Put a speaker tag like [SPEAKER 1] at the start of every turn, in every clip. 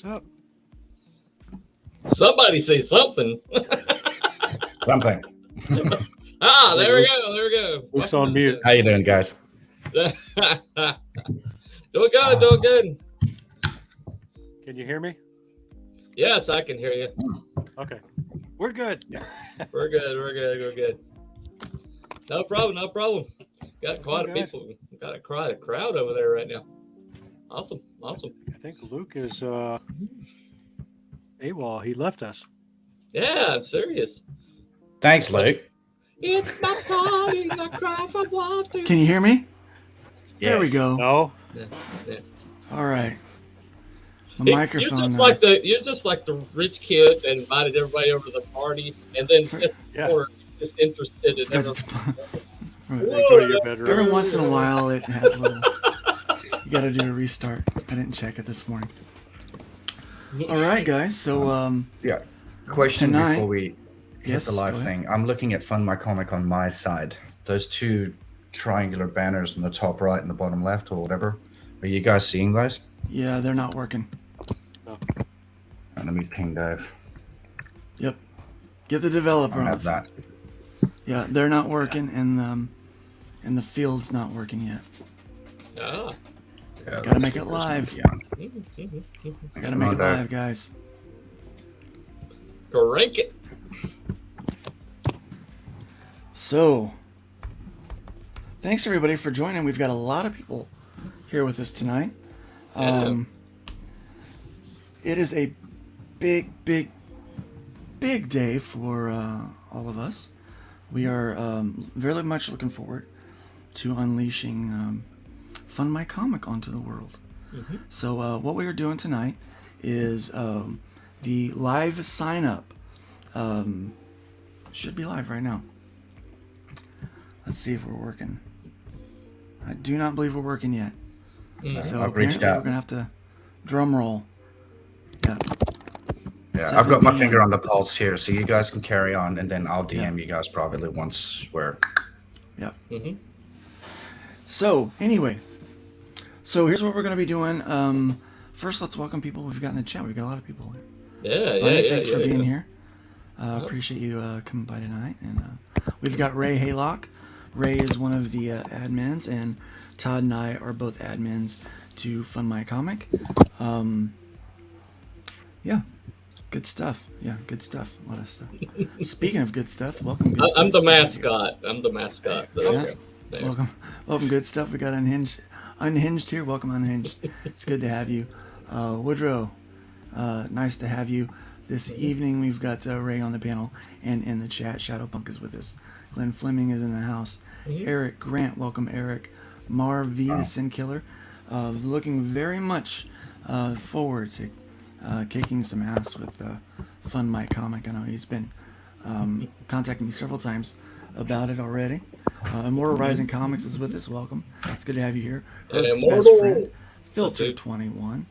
[SPEAKER 1] What's up?
[SPEAKER 2] Somebody say something.
[SPEAKER 3] Something.
[SPEAKER 2] There we go.
[SPEAKER 1] Luke's on mute.
[SPEAKER 3] How you doing, guys?
[SPEAKER 2] Doing good.
[SPEAKER 1] Can you hear me?
[SPEAKER 2] Yes, I can hear you.
[SPEAKER 1] Okay. We're good.
[SPEAKER 2] We're good. No problem. Got quite a people. Got a crowd over there right now. Awesome.
[SPEAKER 1] I think Luke is AWOL. He left us.
[SPEAKER 2] Yeah, I'm serious.
[SPEAKER 3] Thanks, Luke.
[SPEAKER 2] It's my party, I cry for water.
[SPEAKER 4] Can you hear me?
[SPEAKER 3] Yes.
[SPEAKER 4] There we go.
[SPEAKER 1] No.
[SPEAKER 2] Yeah.
[SPEAKER 4] All right. My microphone.
[SPEAKER 2] You're just like the rich kid that invited everybody over to the party, and then just interested in everything.
[SPEAKER 1] Go to your bedroom.
[SPEAKER 4] Every once in a while, it has a little. You got to do a restart. I didn't check it this morning. All right, guys. So
[SPEAKER 3] Yeah. Question
[SPEAKER 4] tonight,
[SPEAKER 3] before we hit the live
[SPEAKER 4] go ahead.
[SPEAKER 3] thing. I'm looking at Fund My Comic on my side. Those two triangular banners in the top right and the bottom left, or whatever. Are you guys seeing those?
[SPEAKER 4] Yeah, they're not working.
[SPEAKER 3] Let me ping Dave.
[SPEAKER 4] Yep. Get the developer
[SPEAKER 3] I
[SPEAKER 4] on
[SPEAKER 3] have
[SPEAKER 4] the phone.
[SPEAKER 3] that.
[SPEAKER 4] Yeah, they're not working, and the field's not working yet.
[SPEAKER 2] Ah.
[SPEAKER 3] Yeah,
[SPEAKER 4] Gotta make it live.
[SPEAKER 3] Yeah.
[SPEAKER 4] Gotta make it live, guys.
[SPEAKER 2] Crank it.
[SPEAKER 4] So, thanks everybody for joining. We've got a lot of people here with us tonight. It is a big day for all of us. We are very much looking forward to unleashing Fund My Comic onto the world. Mm-hmm. So what we are doing tonight is the live sign up. Should be live right now. Let's see if we're working. I do not believe we're working yet. So
[SPEAKER 3] I've reached out.
[SPEAKER 4] We're gonna have to drum roll.
[SPEAKER 3] Yeah, I've got my finger on the pulse here, so you guys can carry on, and then I'll DM you guys privately once we're.
[SPEAKER 4] Yeah.
[SPEAKER 2] Mm-hmm.
[SPEAKER 4] So anyway, here's what we're gonna be doing. First, let's welcome people we've got in the chat. We've got a lot of people here. Bunny, thanks for being here. Appreciate you coming by tonight. And we've got Ray Haylock. Ray is one of the admins, and Todd and I are both admins to Fund My Comic. Yeah, good stuff. A lot of stuff. Speaking of good stuff, welcome. Good
[SPEAKER 2] I'm
[SPEAKER 4] stuff.
[SPEAKER 2] the mascot.
[SPEAKER 4] So welcome. Good stuff. We got Unhinged here. Welcome, Unhinged. It's good to have you, Woodrow. Nice to have you this evening. We've got Ray on the panel and in the chat. Shadowpunk is with us. Glenn Fleming is in the house. Mm-hmm. Eric Grant, welcome, Eric. Mar V, the Sin Killer, looking very much forward to kicking some ass with Fund My Comic. I know he's been contacting me several times about it already. Immortal Rising Comics is with us. Welcome. It's good to have you here. Earth's best friend, Filter 21,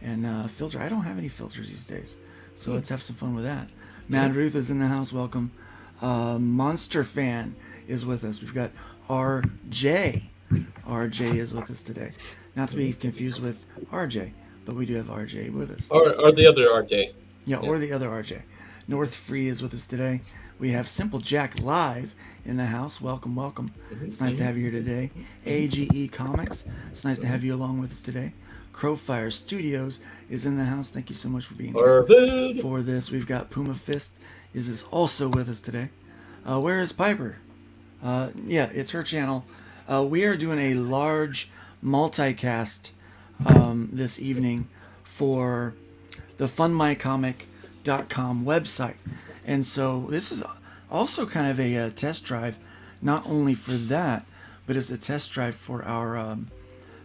[SPEAKER 4] and Filter. I don't have any filters these days, so let's have some fun with that. Mad Ruth is in the house. Welcome. Monster Fan is with us. We've got RJ. RJ is with us today. Not to be confused with RJ, but we do have RJ with us.
[SPEAKER 2] Or the other RJ.
[SPEAKER 4] Yeah, or the other RJ. North Free is with us today. We have Simple Jack live in the house. Welcome. Mm-hmm. It's nice to have you here today. AGE Comics. It's nice to have you along with us today. Crowfire Studios is in the house. Thank you so much for being here for this. We've got Puma Fist is also with us today. Where is Piper? Yeah, it's her channel. We are doing a large multicast this evening for the fundmycomic.com website. And so this is also kind of a test drive, not only for that, but it's a test drive for our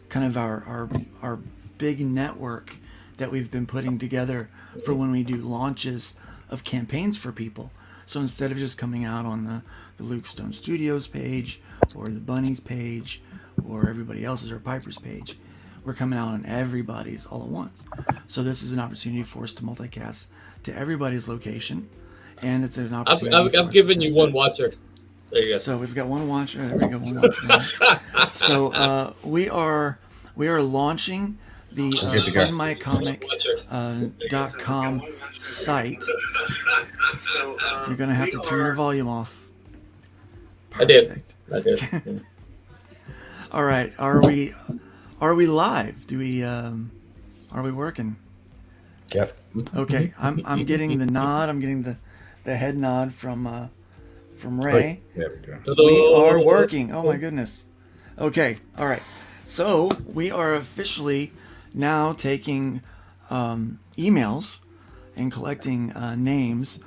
[SPEAKER 4] kind of our big network that we've been putting together for when we do launches of campaigns for people. So instead of just coming out on the Luke Stone Studios page or the Bunnies page or everybody else's or Piper's page, we're coming out on everybody's all at once. So this is an opportunity for us to multicast to everybody's location, and it's an opportunity.
[SPEAKER 2] I've given you one watcher. There you go.
[SPEAKER 4] So we've got one watcher. There we go, one watcher. So we are launching the
[SPEAKER 3] Good to go.
[SPEAKER 4] fundmycomic.com site. You're gonna have to turn your volume off.
[SPEAKER 2] I did.
[SPEAKER 4] Perfect.
[SPEAKER 2] I did.
[SPEAKER 4] All right, are we live? Do we are we working?
[SPEAKER 3] Yep.
[SPEAKER 4] Okay, I'm getting the nod. I'm getting the head nod from Ray.
[SPEAKER 3] There we go.
[SPEAKER 4] We are working. Oh my goodness. Okay, all right. So we are officially now taking emails and collecting names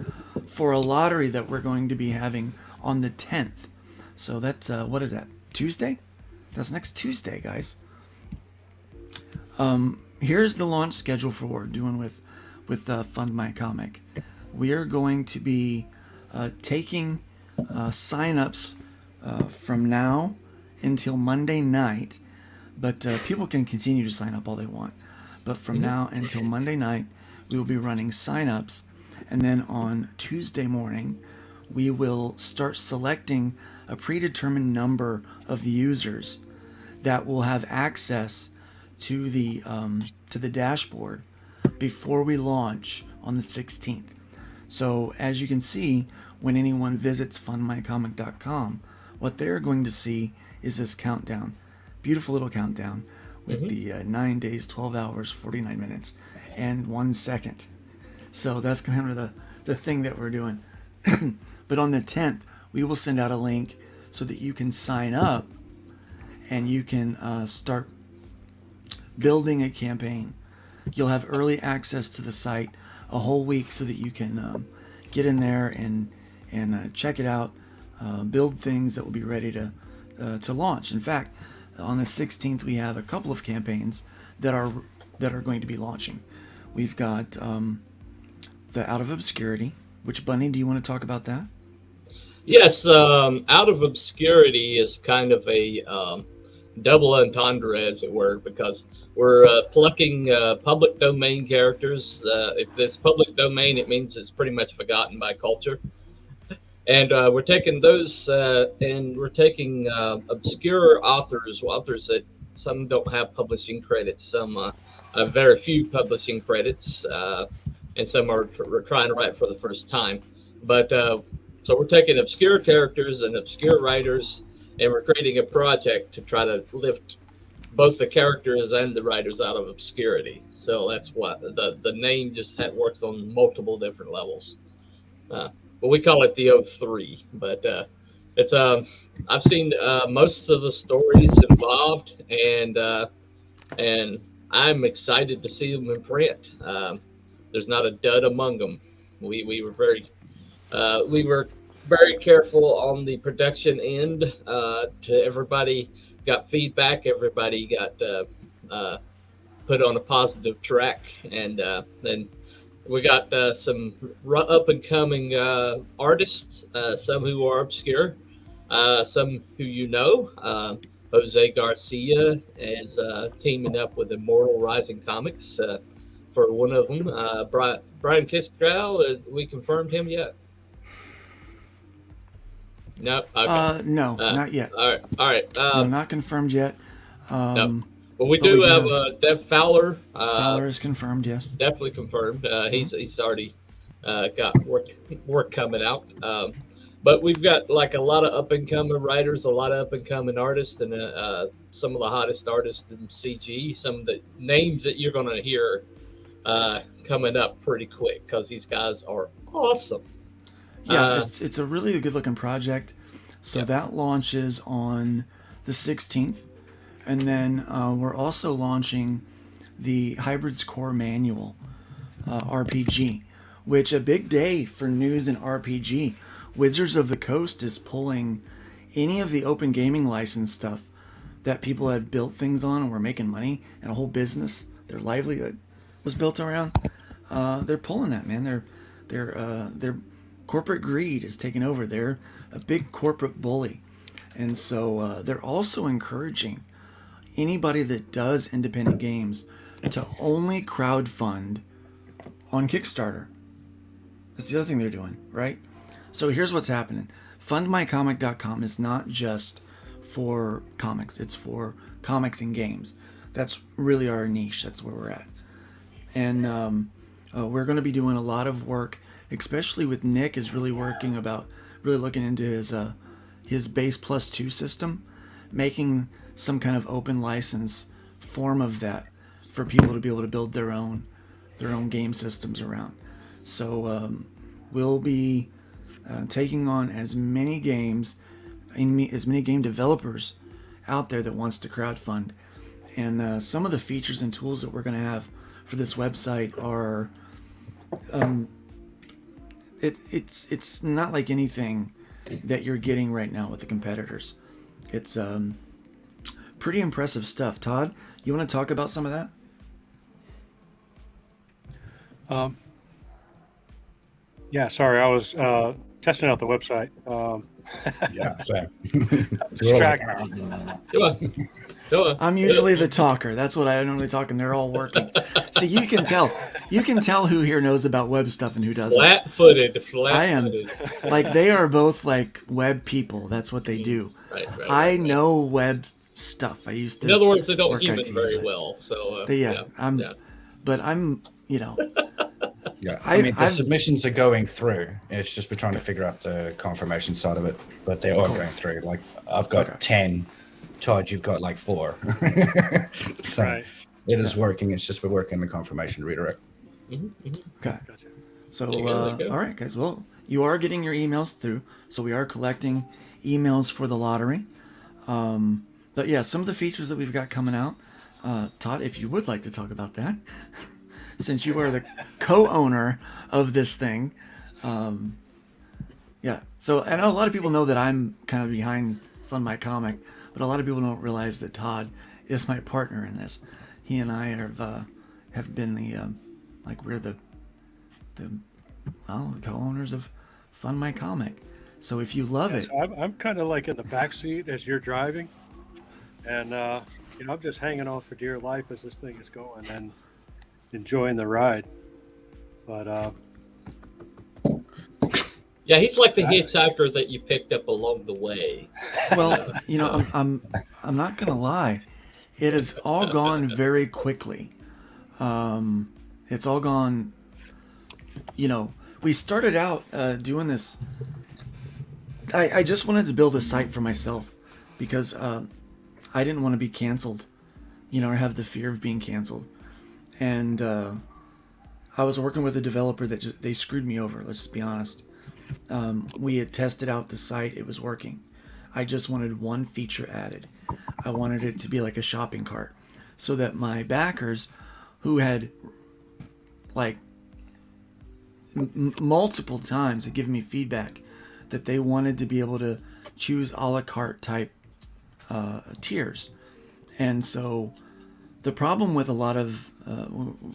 [SPEAKER 4] for a lottery that we're going to be having on the 10th. So that's what is that? Tuesday? That's next Tuesday, guys. Here's the launch schedule for what we're doing with Fund My Comic. We are going to be taking sign-ups from now until Monday night, but people can continue to sign up all they want. But from now until Monday night, we will be running sign-ups, and then on Tuesday morning, we will start selecting a predetermined number of users that will have access to the dashboard before we launch on the 16th. So as you can see, when anyone visits fundmycomic.com, what they're going to see is this countdown, beautiful little countdown with the 9 days, 12 hours, 49 minutes, and 1 second. So that's kind of the thing that we're doing. But on the 10th, we will send out a link so that you can sign up and you can start building a campaign. You'll have early access to the site a whole week so that you can get in there and check it out, build things that will be ready to launch. In fact, on the 16th, we have a couple of campaigns that are going to be launching. We've got the Out of Obscurity. Which, Bunny, do you want to talk about that?
[SPEAKER 2] Yes, Out of Obscurity is kind of a double entendre, as it were, because we're plucking public domain characters. If it's public domain, it means it's pretty much forgotten by culture. And we're taking those and we're taking obscure authors that some don't have publishing credits, some have very few publishing credits, and some we're trying to write for the first time. But so we're taking obscure characters and obscure writers, and we're creating a project to try to lift both the characters and the writers out of obscurity. So that's what the name just works on multiple different levels. But we call it the 03. But it's I've seen most of the stories involved, and I'm excited to see them in print. There's not a dud among them. We were very careful on the production end. To everybody got feedback. Everybody got put on a positive track, and then we got some up and coming artists. Some who are obscure, some who Jose Garcia is teaming up with Immortal Rising Comics for one of them. Brian Kiskrow, we confirmed him yet? No. Okay.
[SPEAKER 4] No, not yet.
[SPEAKER 2] All right.
[SPEAKER 4] No, not confirmed yet.
[SPEAKER 2] No. But we do have Dev Fowler.
[SPEAKER 4] Fowler is confirmed. Yes.
[SPEAKER 2] Definitely confirmed. He's already got work coming out. But we've got like a lot of up and coming writers, a lot of up and coming artists, and some of the hottest artists in CG. Some of the names that you're going to hear coming up pretty quick because these guys are awesome.
[SPEAKER 4] Yeah, it's a really good looking project. So that launches on the 16th, and then we're also launching the Hybrids Core Manual RPG, which a big day for news in RPG. Wizards of the Coast is pulling any of the open gaming license stuff that people had built things on and were making money and a whole business, their livelihood was built around. They're pulling that, man. They're corporate greed is taking over. They're a big corporate bully, and so they're also encouraging anybody that does independent games to only crowdfund on Kickstarter. That's the other thing they're doing, right? So here's what's happening. Fundmycomic.com is not just for comics. It's for comics and games. That's really our niche. That's where we're at. And we're going to be doing a lot of work, especially with Nick is really really looking into his base plus 2 system, making some kind of open license form of that for people to be able to build their own game systems around. So we'll be taking on as many games, as many game developers out there that wants to crowdfund. And some of the features and tools that we're going to have for this website are, it's not like anything that you're getting right now with the competitors. It's pretty impressive stuff. Todd, you want to talk about some of that?
[SPEAKER 1] Yeah, sorry, I was testing out the website.
[SPEAKER 3] Yeah, same.
[SPEAKER 1] Distracted.
[SPEAKER 2] Come on. Go on.
[SPEAKER 4] I'm usually the talker. That's what I normally talk, and they're all working. So you can tell. You can tell who here knows about web stuff and who doesn't.
[SPEAKER 2] Flat-footed.
[SPEAKER 4] I am. Like, they are both like web people. That's what they do.
[SPEAKER 2] Right,
[SPEAKER 4] I know web stuff. I used to.
[SPEAKER 2] In other words, they don't
[SPEAKER 4] work
[SPEAKER 2] human
[SPEAKER 4] IT,
[SPEAKER 2] very
[SPEAKER 4] but-
[SPEAKER 2] well. So
[SPEAKER 4] But yeah, but I'm,
[SPEAKER 3] Yeah,
[SPEAKER 4] I've-
[SPEAKER 3] the
[SPEAKER 4] I've-
[SPEAKER 3] submissions are going through. It's just we're trying to figure out the confirmation side of it, but they are going through. Like I've got
[SPEAKER 4] Okay.
[SPEAKER 3] 10. Todd, you've got like 4. So
[SPEAKER 1] Right.
[SPEAKER 3] it is working. It's just we're working the confirmation redirect.
[SPEAKER 4] okay.
[SPEAKER 1] Gotcha.
[SPEAKER 4] So,
[SPEAKER 2] There you go, there you go.
[SPEAKER 4] all right, guys. Well, you are getting your emails through, so we are collecting emails for the lottery. But yeah, some of the features that we've got coming out. Todd, if you would like to talk about that, since you are the co-owner of this thing. Yeah. So I know a lot of people know that I'm kind of behind Fund My Comic, but a lot of people don't realize that Todd is my partner in this. He and I have been we're the co-owners of Fund My Comic. So if you love it,
[SPEAKER 1] So I'm kind of like in the back seat as you're driving, and I'm just hanging on for dear life as this thing is going and enjoying the ride. But
[SPEAKER 2] Yeah, he's like the hitchhiker that you picked up along the way.
[SPEAKER 4] well, I'm not gonna lie, it has all gone very quickly. It's all gone. We started out doing this. I just wanted to build a site for myself because I didn't want to be canceled, or have the fear of being canceled. And I was working with a developer that they screwed me over. Let's just be honest. We had tested out the site; it was working. I just wanted one feature added. I wanted it to be like a shopping cart, so that my backers, who had multiple times had given me feedback that they wanted to be able to choose a la carte type tiers. And so the problem with a lot of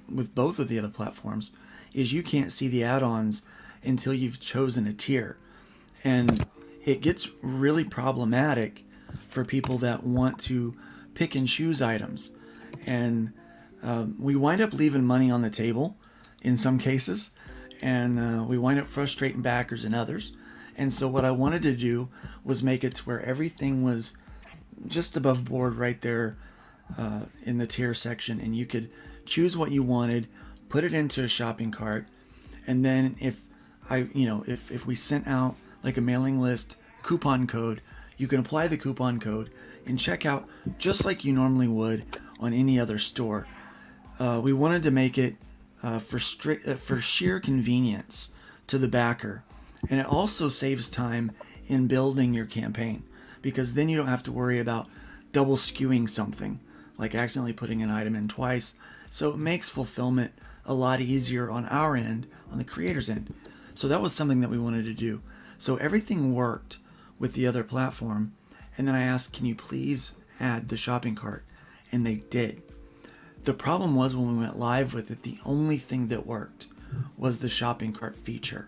[SPEAKER 4] with both of the other platforms is you can't see the add-ons until you've chosen a tier, and it gets really problematic for people that want to pick and choose items, and we wind up leaving money on the table in some cases, and we wind up frustrating backers in others. And so what I wanted to do was make it to where everything was just above board right there in the tier section, and you could choose what you wanted, put it into a shopping cart, and then if we sent out like a mailing list coupon code, you can apply the coupon code and check out just like you normally would on any other store. We wanted to make it for sheer convenience to the backer, and it also saves time in building your campaign, because then you don't have to worry about double skewing something, like accidentally putting an item in twice. So it makes fulfillment a lot easier on our end, on the creator's end. So that was something that we wanted to do. So everything worked with the other platform, and then I asked, can you please add the shopping cart? And they did. The problem was when we went live with it, the only thing that worked was the shopping cart feature.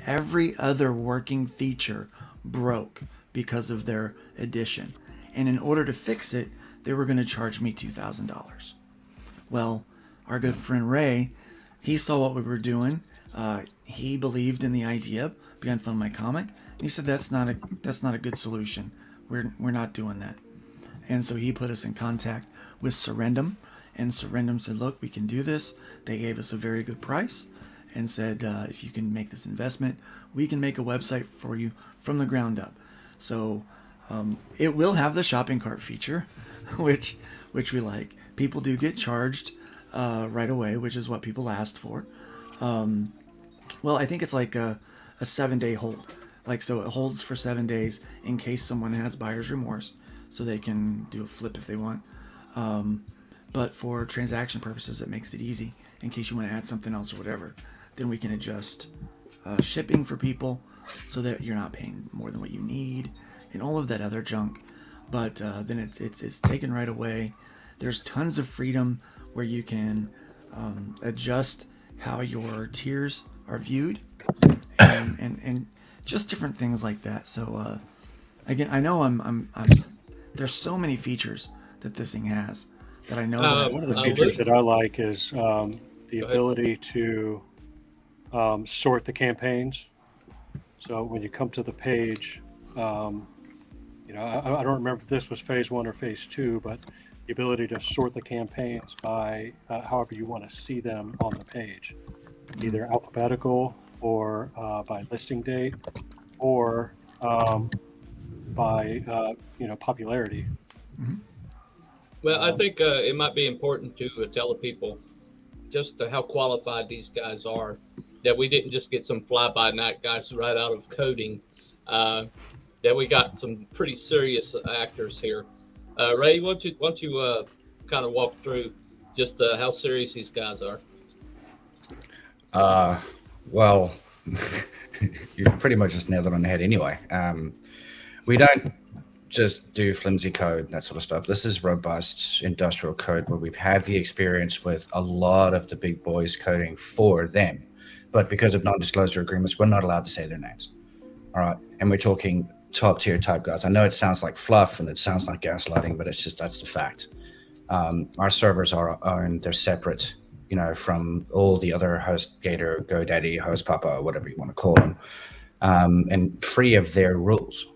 [SPEAKER 4] Every other working feature broke because of their addition. And in order to fix it, they were going to charge me $2,000. Well, our good friend Ray, he saw what we were doing. He believed in the idea behind Fund My Comic. And he said, that's not a good solution. We're not doing that. And so he put us in contact with Surrendum, and Surrendum said, look, we can do this. They gave us a very good price and said, if you can make this investment, we can make a website for you from the ground up. So it will have the shopping cart feature, which we like. People do get charged right away, which is what people asked for. Well, I think it's like a 7-day hold. Like, so it holds for 7 days in case someone has buyer's remorse, so they can do a flip if they want. But for transaction purposes, it makes it easy in case you want to add something else or whatever. Then we can adjust shipping for people so that you're not paying more than what you need and all of that other junk. But then it's taken right away. There's tons of freedom where you can adjust how your tiers are viewed and just different things like that. So again, I know I'm there's so many features that this thing has that I know that
[SPEAKER 1] One of the features that I like is the ability to sort the campaigns. So when you come to the page, you know, I don't remember if this was phase 1 or phase 2, but the ability to sort the campaigns by however you want to see them on the page, either alphabetical or by listing date or by you know, popularity.
[SPEAKER 2] Well, I think it might be important to tell the people just how qualified these guys are. That we didn't just get some fly-by-night guys right out of coding. That we got some pretty serious actors here. Ray, why don't you kind of walk through just how serious these guys are?
[SPEAKER 3] Well, you pretty much just nailed it on the head anyway. We don't just do flimsy code, that sort of stuff. This is robust industrial code where we've had the experience with a lot of the big boys coding for them. But because of non-disclosure agreements, we're not allowed to say their names. All right. And we're talking top tier type guys. I know it sounds like fluff and it sounds like gaslighting, but it's just, that's the fact. Our servers are owned, they're separate, you know, from all the other HostGator, GoDaddy, HostPapa, whatever you want to call them, and free of their rules.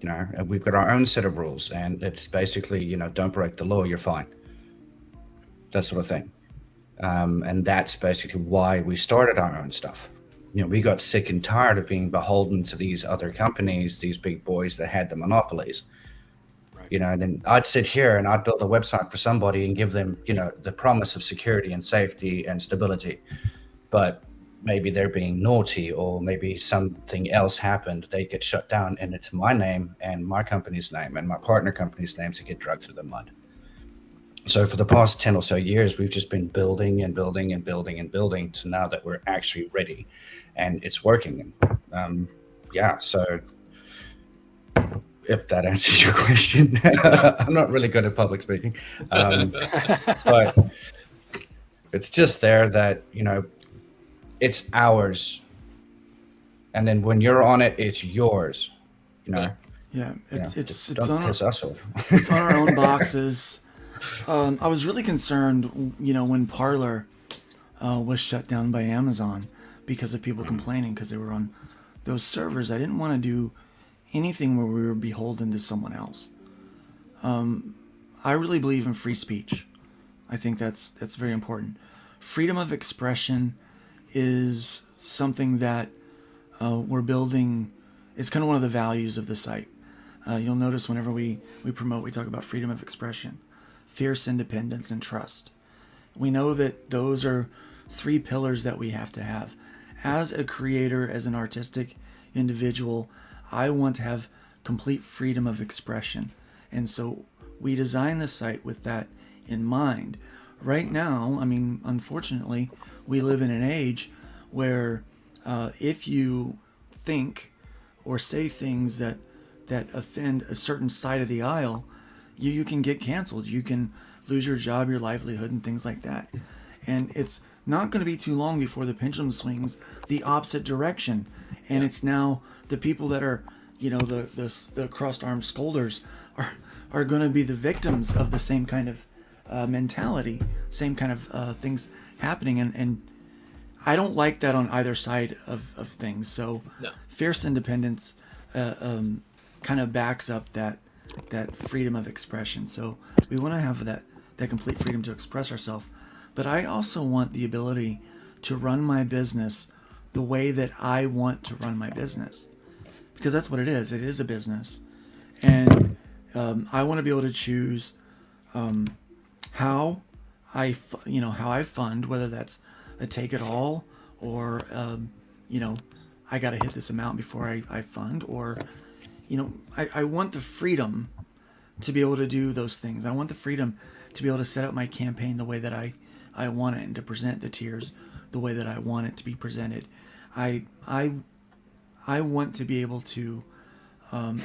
[SPEAKER 3] You know, and we've got our own set of rules, and it's basically, you know, don't break the law, you're fine. That sort of thing. And that's basically why we started our own stuff. You know, we got sick and tired of being beholden to these other companies, these big boys that had the monopolies. Right. You know, and then I'd sit here and I'd build a website for somebody and give them, you know, the promise of security and safety and stability. But maybe they're being naughty, or maybe something else happened. They get shut down, and it's my name and my company's name and my partner company's names that get dragged through the mud. So for the past 10 or so years, we've just been building and building and building and building to now that we're actually ready, and it's working. And yeah, so if that answers your question, I'm not really good at public speaking, but it's just there that, you know, it's ours, and then when you're on it, it's yours. You know.
[SPEAKER 4] Yeah, it's
[SPEAKER 3] don't
[SPEAKER 4] on
[SPEAKER 3] piss us off.
[SPEAKER 4] It's on our own boxes. I was really concerned, you know, when Parler was shut down by Amazon because of people complaining because they were on those servers. I didn't want to do anything where we were beholden to someone else. I really believe in free speech. I think that's very important. Freedom of expression is something that we're building. It's kind of one of the values of the site. You'll notice whenever we promote, we talk about freedom of expression, fierce independence, and trust. We know that those are 3 pillars that we have to have. As a creator, as an artistic individual, I want to have complete freedom of expression. And so we design the site with that in mind. Right now, I mean, unfortunately, we live in an age where if you think or say things that offend a certain side of the aisle, you can get canceled. You can lose your job, your livelihood, and things like that. And it's not going to be too long before the pendulum swings the opposite direction. And it's now the people that are, you know, the crossed armed scolders are going to be the victims of the same kind of mentality, same kind of things happening. And I don't like that on either side of things. So fierce independence kind of backs up that that freedom of expression. So we want to have that complete freedom to express ourselves. But I also want the ability to run my business the way that I want to run my business, because that's what it is. It is a business, and I want to be able to choose how how I fund, whether that's a take it all, or I got to hit this amount before I fund, or I want the freedom to be able to do those things. I want the freedom to be able to set up my campaign the way that I want it, and to present the tiers the way that I want it to be presented. I want to be able to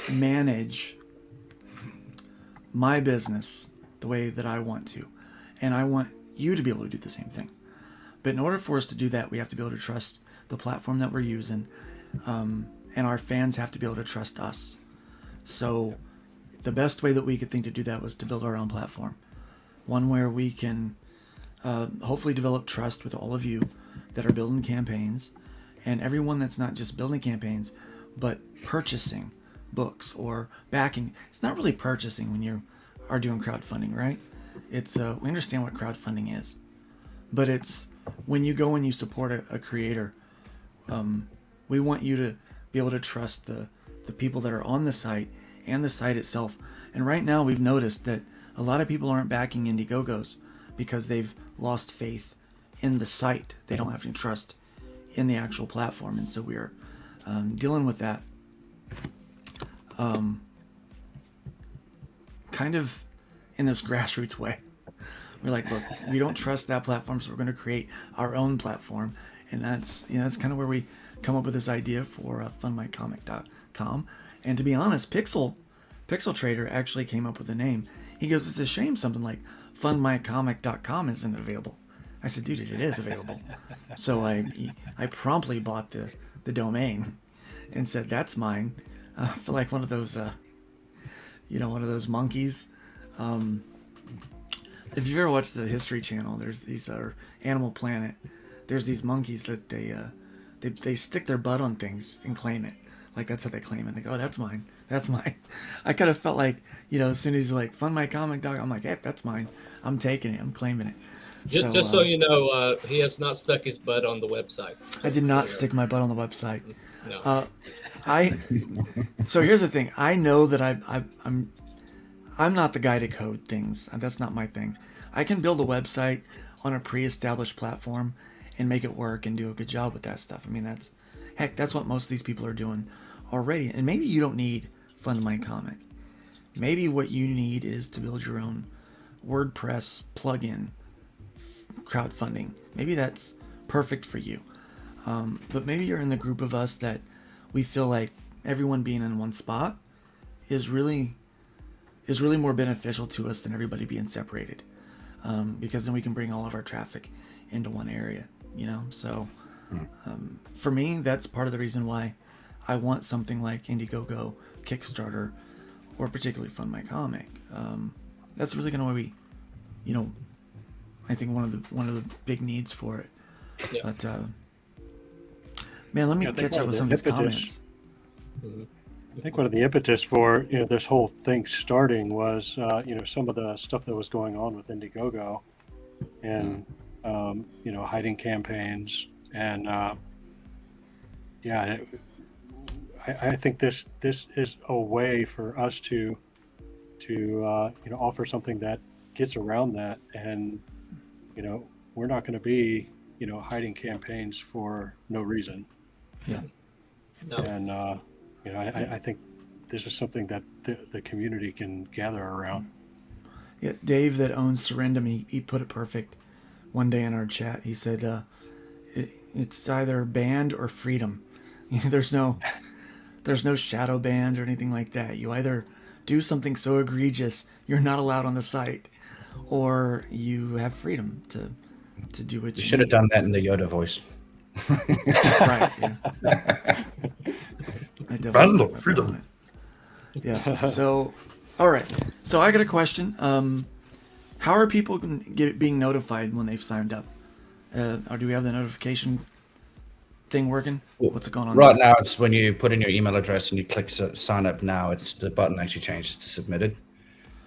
[SPEAKER 4] manage my business the way that I want to, and I want you to be able to do the same thing. But in order for us to do that, we have to be able to trust the platform that we're using, and our fans have to be able to trust us. So the best way that we could think to do that was to build our own platform, one where we can hopefully develop trust with all of you that are building campaigns, and everyone that's not just building campaigns but purchasing books or backing. It's not really purchasing when you are doing crowdfunding, right? It's we understand what crowdfunding is, but it's when you go and you support a creator. We want you to be able to trust the people that are on the site and the site itself. And right now we've noticed that a lot of people aren't backing Indiegogos because they've lost faith in the site. They don't have any trust in the actual platform. And so we are dealing with that kind of in this grassroots way. We're like, look, we don't trust that platform, so we're going to create our own platform. And that's kind of where we come up with this idea for fundmycomic.com. And to be honest, Pixel Trader actually came up with a name. He goes, it's a shame something like fundmycomic.com isn't available. I said, dude, it is available. So I promptly bought the domain and said, that's mine. I feel like one of those monkeys. If you've ever watched the History Channel, there's these Animal Planet. There's these monkeys that they stick their butt on things and claim it. Like that's how they claim it. They go, oh, that's mine. That's mine. I kind of felt like, as soon as he's like, fund my comic dog, I'm like, hey, that's mine. I'm taking it. I'm claiming it.
[SPEAKER 2] Just so you know, he has not stuck his butt on the website.
[SPEAKER 4] I did not stick my butt on the website.
[SPEAKER 2] No.
[SPEAKER 4] So here's the thing. I know that I'm not the guy to code things. That's not my thing. I can build a website on a pre-established platform and make it work and do a good job with that stuff. I mean, that's what most of these people are doing already. And maybe you don't need Fund My Comic. Maybe what you need is to build your own WordPress plugin crowdfunding. Maybe that's perfect for you. But maybe you're in the group of us that we feel like everyone being in one spot is really more beneficial to us than everybody being separated, because then we can bring all of our traffic into one area, so for me, that's part of the reason why I want something like Indiegogo, Kickstarter, or particularly Fund My Comic. That's really going to be, I think one of the big needs for it. Yeah. But man, let me catch up with some of these comments.
[SPEAKER 1] I think one of the impetus for this whole thing starting was some of the stuff that was going on with Indiegogo, and hiding campaigns, and I think this is a way for us to offer something that gets around that, and we're not going to be hiding campaigns for no reason.
[SPEAKER 4] Yeah.
[SPEAKER 2] No.
[SPEAKER 1] And I think this is something that the community can gather around.
[SPEAKER 4] Yeah, Dave that owns Serendum, he put it perfect one day in our chat. He said, it's either banned or freedom. There's no shadow banned or anything like that. You either do something so egregious you're not allowed on the site, or you have freedom to do what you
[SPEAKER 3] should have done that in the Yoda voice.
[SPEAKER 4] Right. Yeah.
[SPEAKER 3] Freedom.
[SPEAKER 4] Yeah. So, all right. So I got a question. How are people being notified when they've signed up? Or do we have the notification thing working? What's it going on?
[SPEAKER 3] Right now, it's when you put in your email address and you click sign up now, it's the button actually changes to submitted.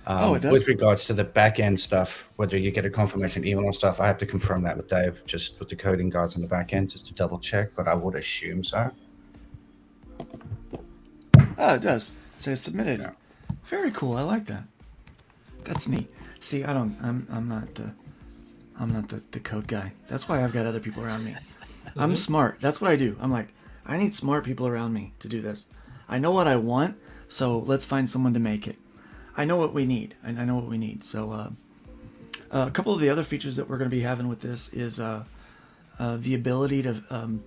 [SPEAKER 4] It does?
[SPEAKER 3] With regards to the back end stuff, whether you get a confirmation email or stuff, I have to confirm that with Dave, just with the coding guys on the back end, just to double check, but I would assume so.
[SPEAKER 4] Oh, it does. Say submitted.
[SPEAKER 3] Yeah.
[SPEAKER 4] Very cool. I like that. That's neat. See, I'm not the code guy. That's why I've got other people around me. I'm smart. That's what I do. I'm like, I need smart people around me to do this. I know what I want, so let's find someone to make it. I know what we need. I know what we need. So a couple of the other features that we're going to be having with this is the ability to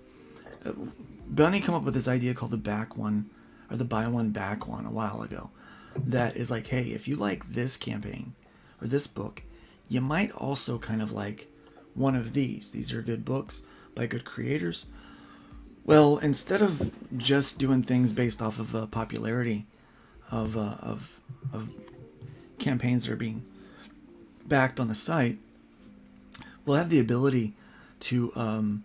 [SPEAKER 4] Bunny come up with this idea called the back one, or the buy one back one, a while ago. That is like, hey, if you like this campaign or this book, you might also kind of like one of these. These are good books by good creators. Well, instead of just doing things based off of popularity of campaigns that are being backed on the site, we'll have the ability to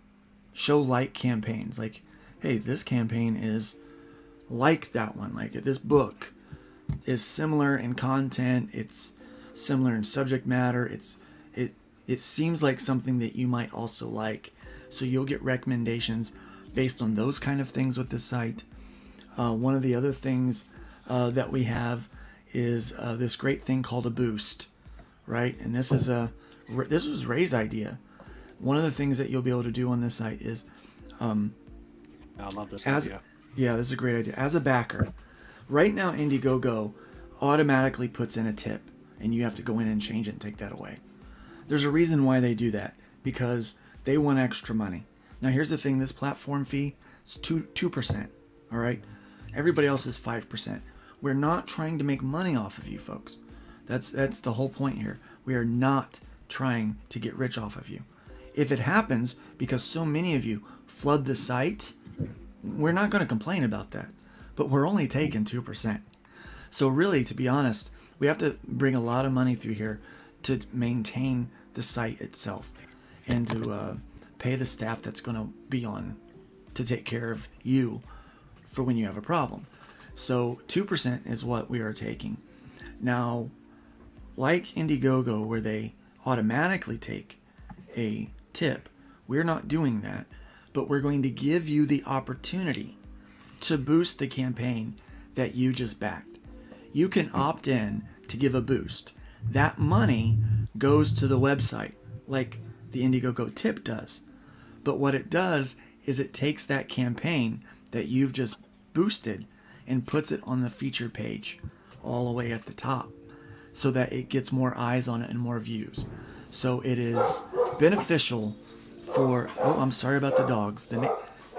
[SPEAKER 4] show like campaigns. Like, hey, this campaign is like that one. Like, this book is similar in content. It's similar in subject matter. It seems like something that you might also like. So you'll get recommendations based on those kind of things with this site. One of the other things that we have is this great thing called a boost, right? And this was Ray's idea. One of the things that you'll be able to do on this site is,
[SPEAKER 1] I love this idea.
[SPEAKER 4] Yeah, this is a great idea. As a backer, right now Indiegogo automatically puts in a tip, and you have to go in and change it and take that away. There's a reason why they do that, because they want extra money. Now here's the thing: this platform fee is 2%. All right, everybody else is 5%. We're not trying to make money off of you folks. That's the whole point here. We are not trying to get rich off of you. If it happens because so many of you flood the site, we're not going to complain about that. But we're only taking 2%. So really, to be honest, we have to bring a lot of money through here to maintain the site itself and to pay the staff that's going to be on to take care of you for when you have a problem. So 2% is what we are taking. Now, like Indiegogo, where they automatically take a tip, we're not doing that, but we're going to give you the opportunity to boost the campaign that you just backed. You can opt in to give a boost. That money goes to the website like the Indiegogo tip does. But what it does is it takes that campaign that you've just boosted and puts it on the feature page all the way at the top so that it gets more eyes on it and more views. So it is beneficial for... Oh, I'm sorry about the dogs.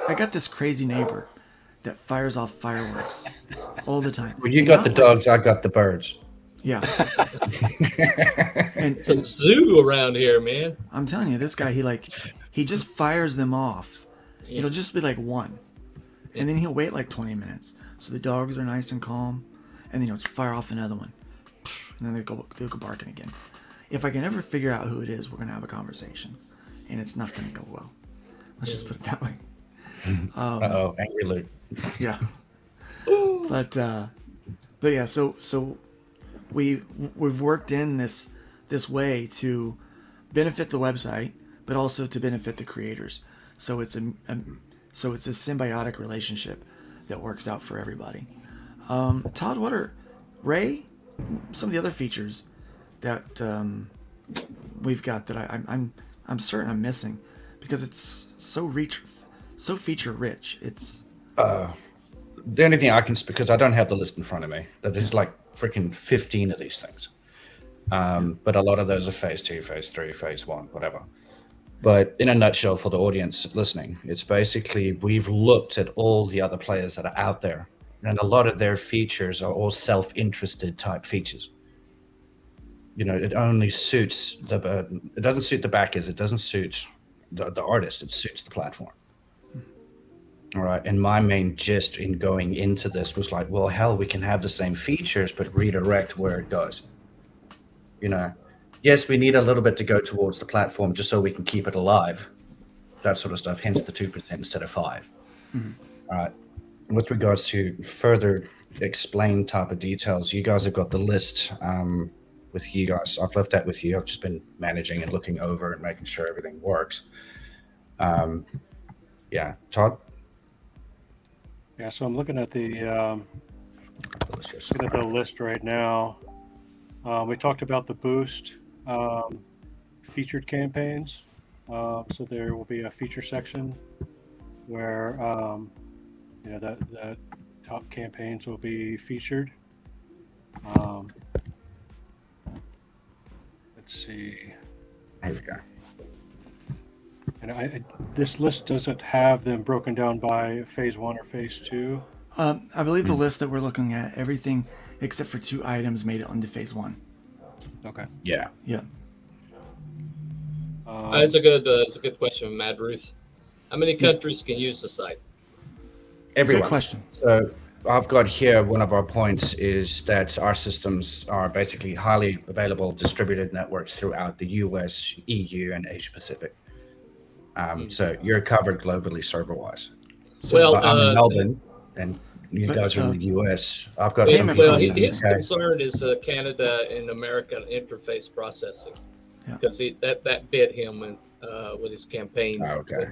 [SPEAKER 4] I got this crazy neighbor that fires off fireworks all the time.
[SPEAKER 3] Well, you got the dogs, I got the birds.
[SPEAKER 4] Yeah. And
[SPEAKER 2] It's a zoo around here, man.
[SPEAKER 4] I'm telling you, this guy, he just fires them off. It'll just be like one. And then he'll wait like 20 minutes. So the dogs are nice and calm. And then he'll just fire off another one. And then they'll go barking again. If I can ever figure out who it is, we're going to have a conversation. And it's not going to go well. Let's just put it that way.
[SPEAKER 3] Uh-oh, angry Luke.
[SPEAKER 4] Yeah. But yeah, so we've worked in this way to benefit the website, but also to benefit the creators. So it's a symbiotic relationship that works out for everybody. Todd, what are Ray? Some of the other features that we've got that I'm certain I'm missing because it's so feature rich. It's
[SPEAKER 3] the only thing I can, because I don't have the list in front of me, that there's like freaking 15 of these things. But a lot of those are phase 2, phase 3, phase 1, whatever. But in a nutshell, for the audience listening, it's basically we've looked at all the other players that are out there, and a lot of their features are all self-interested type features. You know, it only suits it doesn't suit the backers, it doesn't suit the artist, it suits the platform. All right. And my main gist in going into this was like, well, hell, we can have the same features, but redirect where it goes. You know, yes, we need a little bit to go towards the platform just so we can keep it alive. that sort of stuff. Hence the 2% instead of 5. With regards to further explain type of details, you guys have got the list with you guys. I've left that with you. I've just been managing and looking over and making sure everything works. Yeah, Todd.
[SPEAKER 1] Yeah, so I'm looking at the
[SPEAKER 3] Delicious.
[SPEAKER 1] looking at the list right now. We talked about the boost featured campaigns. So there will be a feature section where the top campaigns will be featured. Let's see.
[SPEAKER 3] Here we go.
[SPEAKER 1] And this list doesn't have them broken down by phase 1 or phase 2.
[SPEAKER 4] I believe the list that we're looking at, everything except for 2 items made it onto phase 1.
[SPEAKER 1] Okay.
[SPEAKER 3] Yeah.
[SPEAKER 4] Yeah.
[SPEAKER 2] It's a good question from Mad Ruth. How many countries can use the site?
[SPEAKER 3] Everyone.
[SPEAKER 4] Good question.
[SPEAKER 3] So I've got here one of our points is that our systems are basically highly available distributed networks throughout the US, EU, and Asia Pacific. So you're covered globally server-wise. So
[SPEAKER 2] Well,
[SPEAKER 3] I'm in Melbourne, and you
[SPEAKER 4] but,
[SPEAKER 3] guys are in the US. I've got some
[SPEAKER 4] payment
[SPEAKER 3] people
[SPEAKER 2] Well,
[SPEAKER 3] in the
[SPEAKER 2] his
[SPEAKER 3] UK.
[SPEAKER 2] concern is Canada and American interface processing,
[SPEAKER 4] Yeah.
[SPEAKER 2] because that bit him with his campaign.
[SPEAKER 3] Oh, okay.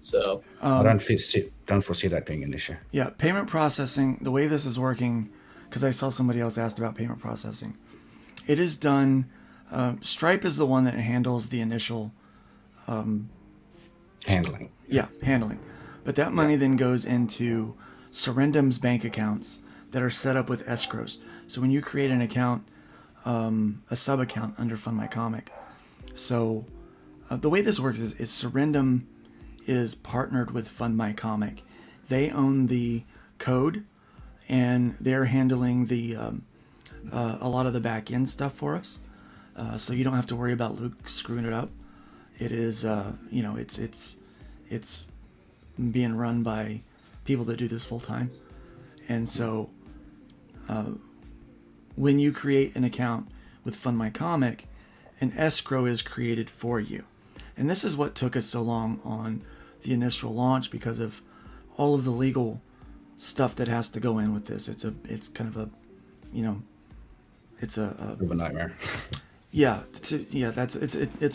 [SPEAKER 2] So
[SPEAKER 3] I don't foresee that being an issue.
[SPEAKER 4] Yeah, payment processing, the way this is working, because I saw somebody else asked about payment processing. It is done, Stripe is the one that handles the initial
[SPEAKER 3] Handling.
[SPEAKER 4] handling. But that money then goes into Surrendum's bank accounts that are set up with escrows. So when you create an account, a sub account under Fund My Comic. So the way this works is Surrendum is partnered with Fund My Comic. They own the code, and they're handling the a lot of the back end stuff for us. So you don't have to worry about Luke screwing it up. It is, it's being run by people that do this full time. And so when you create an account with Fund My Comic, an escrow is created for you. And this is what took us so long on the initial launch, because of all of the legal stuff that has to go in with this. It's kind of a, it's a
[SPEAKER 3] Bit of a nightmare.
[SPEAKER 4] yeah, it's a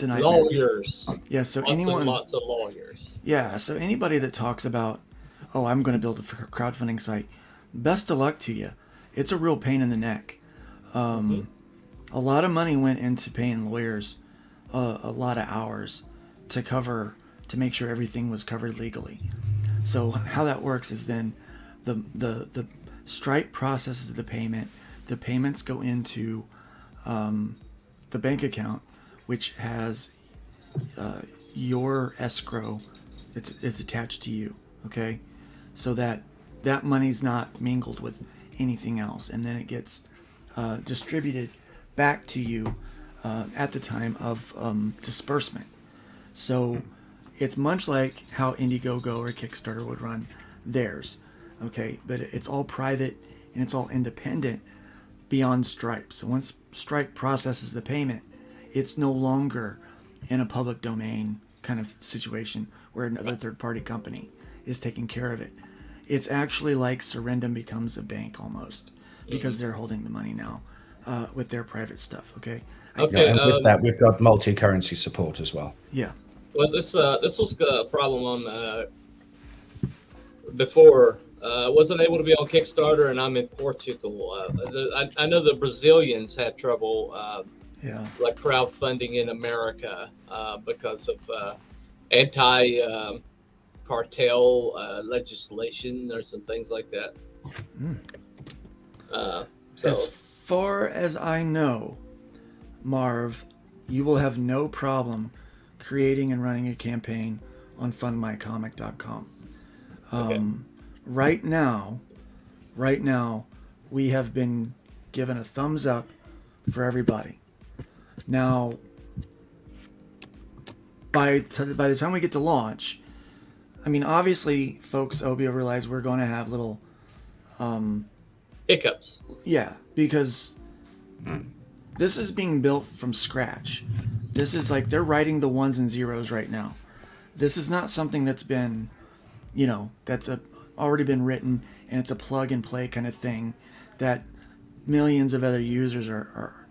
[SPEAKER 4] nightmare.
[SPEAKER 2] lawyers,
[SPEAKER 4] Yeah, so
[SPEAKER 2] lots of lawyers.
[SPEAKER 4] Yeah, so anybody that talks about, oh, I'm going to build a crowdfunding site, best of luck to you. It's a real pain in the neck. A lot of money went into paying lawyers, a lot of hours to make sure everything was covered legally. So how that works is then the Stripe processes the payment. The payments go into the bank account, which has your escrow. It's attached to you. Okay, so that money's not mingled with anything else, and then it gets distributed back to you at the time of disbursement. So it's much like how Indiegogo or Kickstarter would run theirs, okay? But it's all private and it's all independent beyond Stripe. So once Stripe processes the payment, it's no longer in a public domain kind of situation where another third-party company is taking care of it. It's actually like Surrendum becomes a bank almost, because they're holding the money now with their private stuff, okay?
[SPEAKER 2] Okay.
[SPEAKER 3] And with that, we've got multi-currency support as well.
[SPEAKER 4] Yeah.
[SPEAKER 2] Well, this was a problem on before. Wasn't able to be on Kickstarter, and I'm in Portugal. I know the Brazilians had trouble, like crowdfunding in America because of anti-cartel legislation or some things like that. So,
[SPEAKER 4] as far as I know, Marv, you will have no problem creating and running a campaign on fundmycomic.com.
[SPEAKER 2] Okay.
[SPEAKER 4] Right now, we have been given a thumbs up for everybody. Now, by the time we get to launch, I mean, obviously, folks, Obio realize we're going to have little
[SPEAKER 2] hiccups.
[SPEAKER 4] Yeah, because this is being built from scratch. This is like they're writing the ones and zeros right now. This is not something that's been, that's already been written and it's a plug and play kind of thing that millions of other users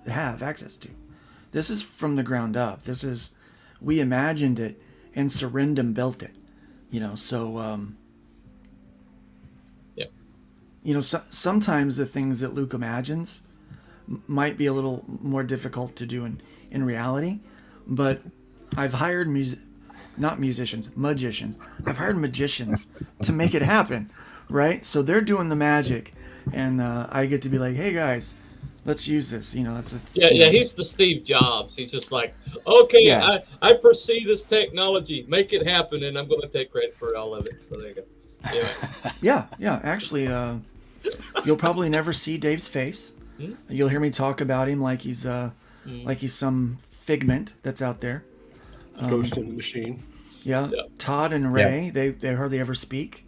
[SPEAKER 4] have access to. This is from the ground up. We imagined it and Surrendum built it. So
[SPEAKER 2] Yeah.
[SPEAKER 4] sometimes the things that Luke imagines might be a little more difficult to do in reality, but I've hired magicians. I've hired magicians to make it happen, right? So they're doing the magic, and I get to be like, hey guys, let's use this.
[SPEAKER 2] Yeah, he's the Steve Jobs. He's just like, okay,
[SPEAKER 4] Yeah.
[SPEAKER 2] I foresee this technology, make it happen, and I'm going to take credit for all of it. So there you go. Anyway.
[SPEAKER 4] Yeah. Actually, you'll probably never see Dave's face. You'll hear me talk about him like he's some figment that's out there.
[SPEAKER 1] Ghost in the machine.
[SPEAKER 4] Yeah.
[SPEAKER 2] Yeah.
[SPEAKER 4] Todd and Ray, they hardly ever speak.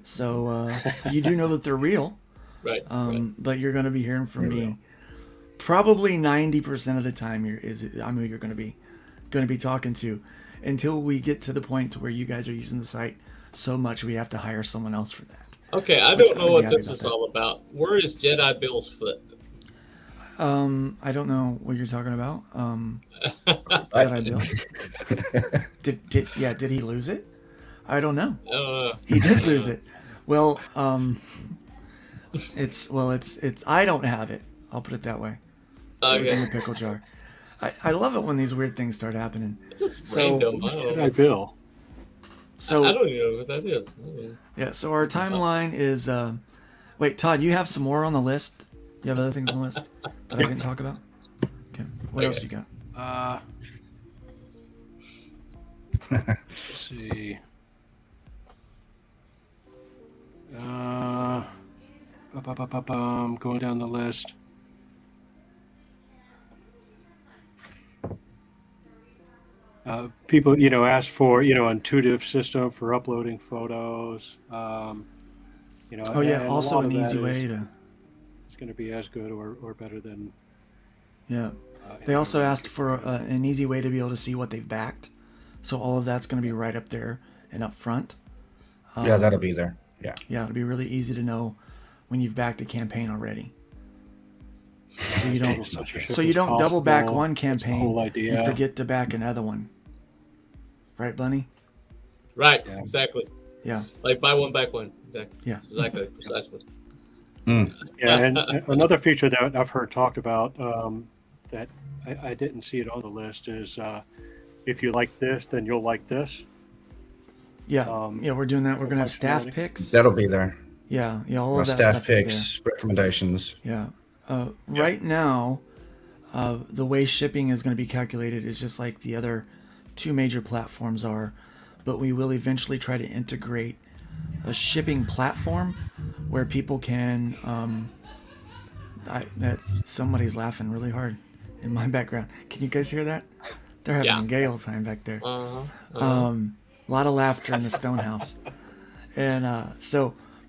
[SPEAKER 4] So you do know that they're real.
[SPEAKER 2] Right.
[SPEAKER 4] But you're going to be hearing from me. Probably 90% of the time I'm who you're going to be talking to, until we get to the point to where you guys are using the site so much we have to hire someone else for that.
[SPEAKER 2] Okay, I don't know what this is all about. Where is Jedi Bill's foot?
[SPEAKER 4] I don't know what you're talking about. Jedi Bill? Did he lose it? I don't know. He did lose it. Well, it's I don't have it. I'll put it that way. It was in the pickle jar. I love it when these weird things start happening.
[SPEAKER 2] It's random.
[SPEAKER 1] Jedi Bill.
[SPEAKER 4] So
[SPEAKER 2] I don't even know what that is.
[SPEAKER 4] Yeah, so our timeline is wait, Todd, you have some more on the list? You have other things on the list that I didn't talk about? Okay. What else you got?
[SPEAKER 1] Let's see. Going down the list. People, ask for, intuitive system for uploading photos.
[SPEAKER 4] Oh yeah,
[SPEAKER 1] and
[SPEAKER 4] also
[SPEAKER 1] a lot
[SPEAKER 4] an
[SPEAKER 1] of that
[SPEAKER 4] easy way to.
[SPEAKER 1] It's going to be as good or better than.
[SPEAKER 4] Yeah. They also asked for an easy way to be able to see what they've backed. So all of that's going to be right up there and up front.
[SPEAKER 3] Yeah, that'll be there. Yeah.
[SPEAKER 4] Yeah, it'll be really easy to know when you've backed a campaign already. So you don't double back one campaign and forget to back another one. Right, Bunny?
[SPEAKER 2] Right, exactly.
[SPEAKER 4] Yeah.
[SPEAKER 2] Like buy one, back one. Exactly.
[SPEAKER 4] Yeah.
[SPEAKER 2] Exactly, precisely.
[SPEAKER 1] Yeah, and another feature that I've heard talked about that I didn't see it on the list is if you like this, then you'll like this.
[SPEAKER 4] Yeah, we're doing that. We're gonna have staff picks.
[SPEAKER 3] That'll be there.
[SPEAKER 4] Yeah, all of that
[SPEAKER 3] staff
[SPEAKER 4] stuff
[SPEAKER 3] picks,
[SPEAKER 4] is there.
[SPEAKER 3] recommendations.
[SPEAKER 4] Yeah. Right now, the way shipping is going to be calculated is just like the other two major platforms are, but we will eventually try to integrate a shipping platform where people can. Somebody's laughing really hard in my background. Can you guys hear that? They're having a gay old time back there. A lot of laughter in the stone house. And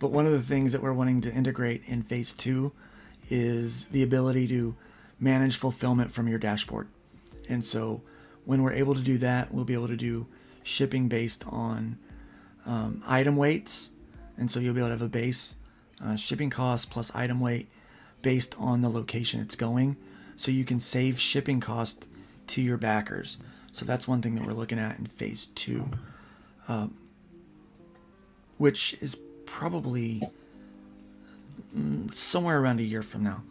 [SPEAKER 4] but one of the things that we're wanting to integrate in phase 2 is the ability to manage fulfillment from your dashboard. And so when we're able to do that, we'll be able to do shipping based on item weights. And so you'll be able to have a base shipping cost plus item weight based on the location it's going. So you can save shipping cost to your backers. So that's one thing that we're looking at in phase 2, which is probably somewhere around a year from now.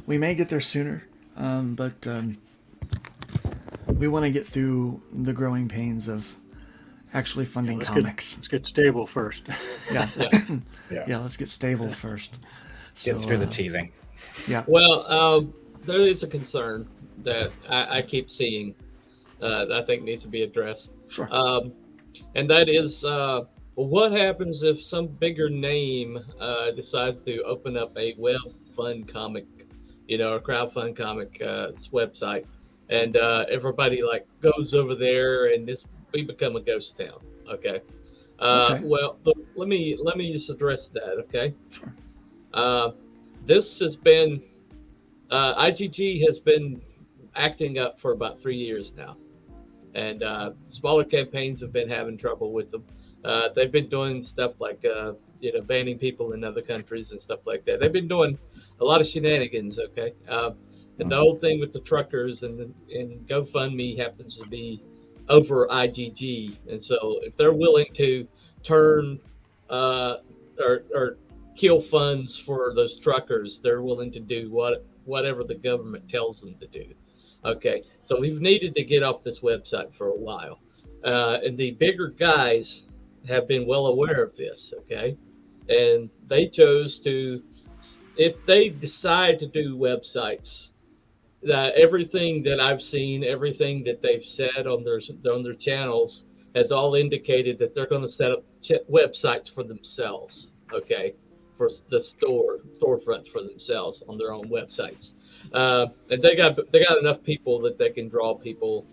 [SPEAKER 4] We may get there sooner, but we want to get through the growing pains of actually funding comics.
[SPEAKER 1] Let's get stable first.
[SPEAKER 4] Yeah. Let's get stable first.
[SPEAKER 3] Get through the teething.
[SPEAKER 4] Yeah.
[SPEAKER 2] Well, there is a concern that I keep seeing that I think needs to be addressed.
[SPEAKER 4] Sure.
[SPEAKER 2] And that is, what happens if some bigger name decides to open up a web fund comic, or crowdfund comic website, and everybody goes over there, and we become a ghost town. Okay.
[SPEAKER 4] Okay.
[SPEAKER 2] Well, let me just address that. Okay.
[SPEAKER 4] Sure.
[SPEAKER 2] This has been IGG has been acting up for about 3 years now. and smaller campaigns have been having trouble with them. They've been doing stuff like banning people in other countries and stuff like that. They've been doing a lot of shenanigans. Okay, and the whole thing with the truckers and GoFundMe happens to be over IGG, and so if they're willing to turn or kill funds for those truckers, they're willing to do whatever the government tells them to do. Okay, so we've needed to get off this website for a while, and the bigger guys have been well aware of this. Okay, and they chose to, if they decide to do websites, that everything that I've seen, everything that they've said on their channels has all indicated that they're going to set up websites for themselves. Okay, for the storefronts for themselves on their own websites, and they got enough people that they can draw people.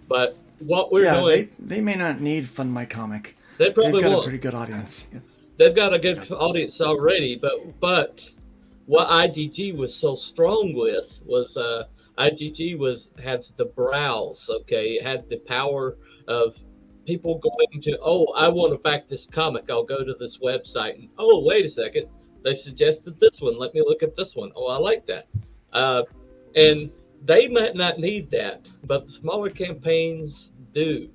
[SPEAKER 2] But what we're doing,
[SPEAKER 4] they may not need Fund My Comic.
[SPEAKER 2] They've got
[SPEAKER 4] a pretty good audience. Yeah.
[SPEAKER 2] They've got a good audience already, but what IGG was so strong with was IGG has the browse. Okay, it has the power of people going to, oh, I want to back this comic. I'll go to this website and, oh, wait a second, they suggested this one. Let me look at this one. Oh, I like that. And they might not need that, but the smaller campaigns do.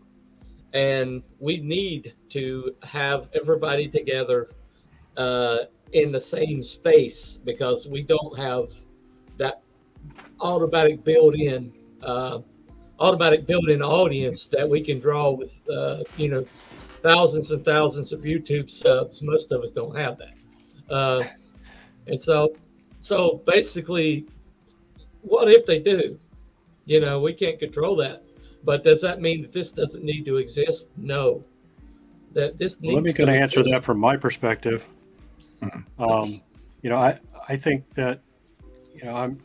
[SPEAKER 2] And we need to have everybody together in the same space, because we don't have that automatic built-in audience that we can draw with thousands and thousands of YouTube subs. Most of us don't have that, and so basically, what if they do? We can't control that. But does that mean that this doesn't need to exist? No. That this needs.
[SPEAKER 1] Let me kind of answer that from my perspective. I think that I'm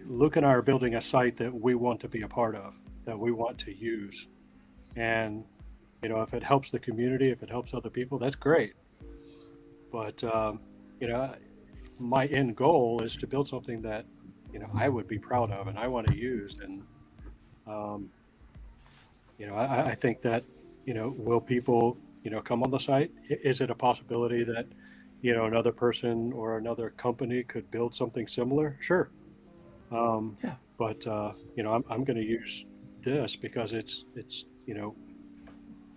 [SPEAKER 1] Luke and I are building a site that we want to be a part of, that we want to use, and if it helps the community, if it helps other people, that's great. But my end goal is to build something that I would be proud of and I want to use. And I think that will people come on the site? Is it a possibility that another person or another company could build something similar? Sure.
[SPEAKER 4] Yeah.
[SPEAKER 1] But I'm going to use this because it's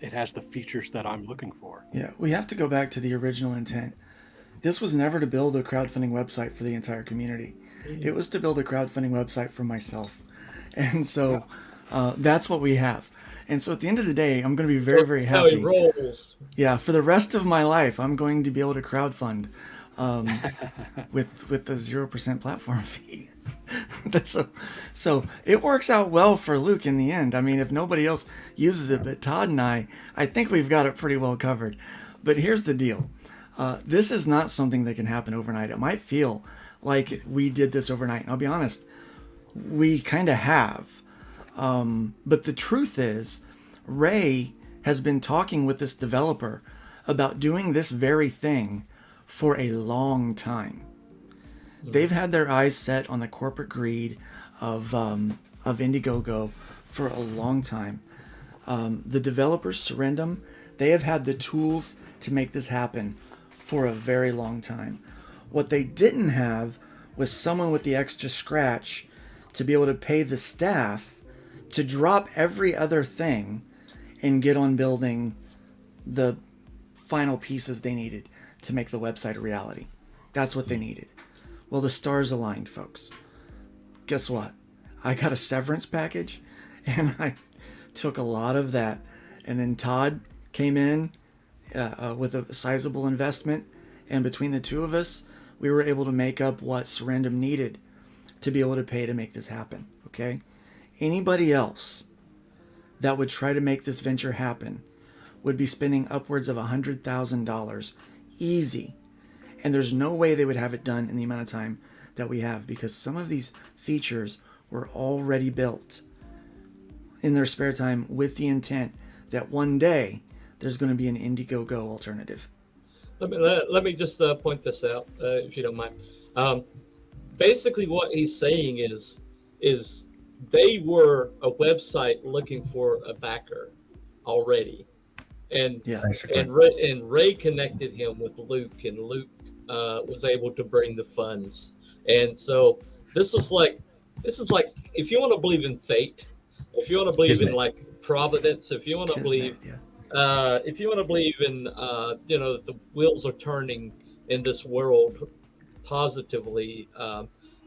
[SPEAKER 1] it has the features that I'm looking for.
[SPEAKER 4] Yeah, we have to go back to the original intent. This was never to build a crowdfunding website for the entire community. It was to build a crowdfunding website for myself. And so that's what we have. And so at the end of the day, I'm going to be very, very happy.
[SPEAKER 2] Rolls.
[SPEAKER 4] Yeah, for the rest of my life, I'm going to be able to crowdfund with the 0% platform fee. So it works out well for Luke in the end. I mean, if nobody else uses it but Todd and I think we've got it pretty well covered. But here's the deal. This is not something that can happen overnight. It might feel like we did this overnight. And I'll be honest, we kind of have. But the truth is, Ray has been talking with this developer about doing this very thing for a long time. They've had their eyes set on the corporate greed of Indiegogo for a long time. The developers, Surrendum, they have had the tools to make this happen for a very long time. What they didn't have was someone with the extra scratch to be able to pay the staff to drop every other thing and get on building the final pieces they needed to make the website a reality. That's what they needed. Well, the stars aligned, folks. Guess what? I got a severance package, and I took a lot of that. And then Todd came in with a sizable investment, and between the two of us, we were able to make up what Surrendum needed to be able to pay to make this happen, okay? Anybody else that would try to make this venture happen would be spending upwards of $100,000 easy. And there's no way they would have it done in the amount of time that we have, because some of these features were already built in their spare time with the intent that one day there's going to be an Indiegogo alternative.
[SPEAKER 2] Let me just point this out, if you don't mind. Basically, what he's saying is they were a website looking for a backer already, and
[SPEAKER 4] Yeah.
[SPEAKER 3] Basically.
[SPEAKER 2] Ray connected him with Luke, and Luke was able to bring the funds. And so this was like this is like if you want to believe in fate, if you want to believe in
[SPEAKER 3] Kismet.
[SPEAKER 2] like providence, if you want to
[SPEAKER 4] Kismet,
[SPEAKER 2] believe
[SPEAKER 4] yeah.
[SPEAKER 2] if you want to believe in that the wheels are turning in this world positively,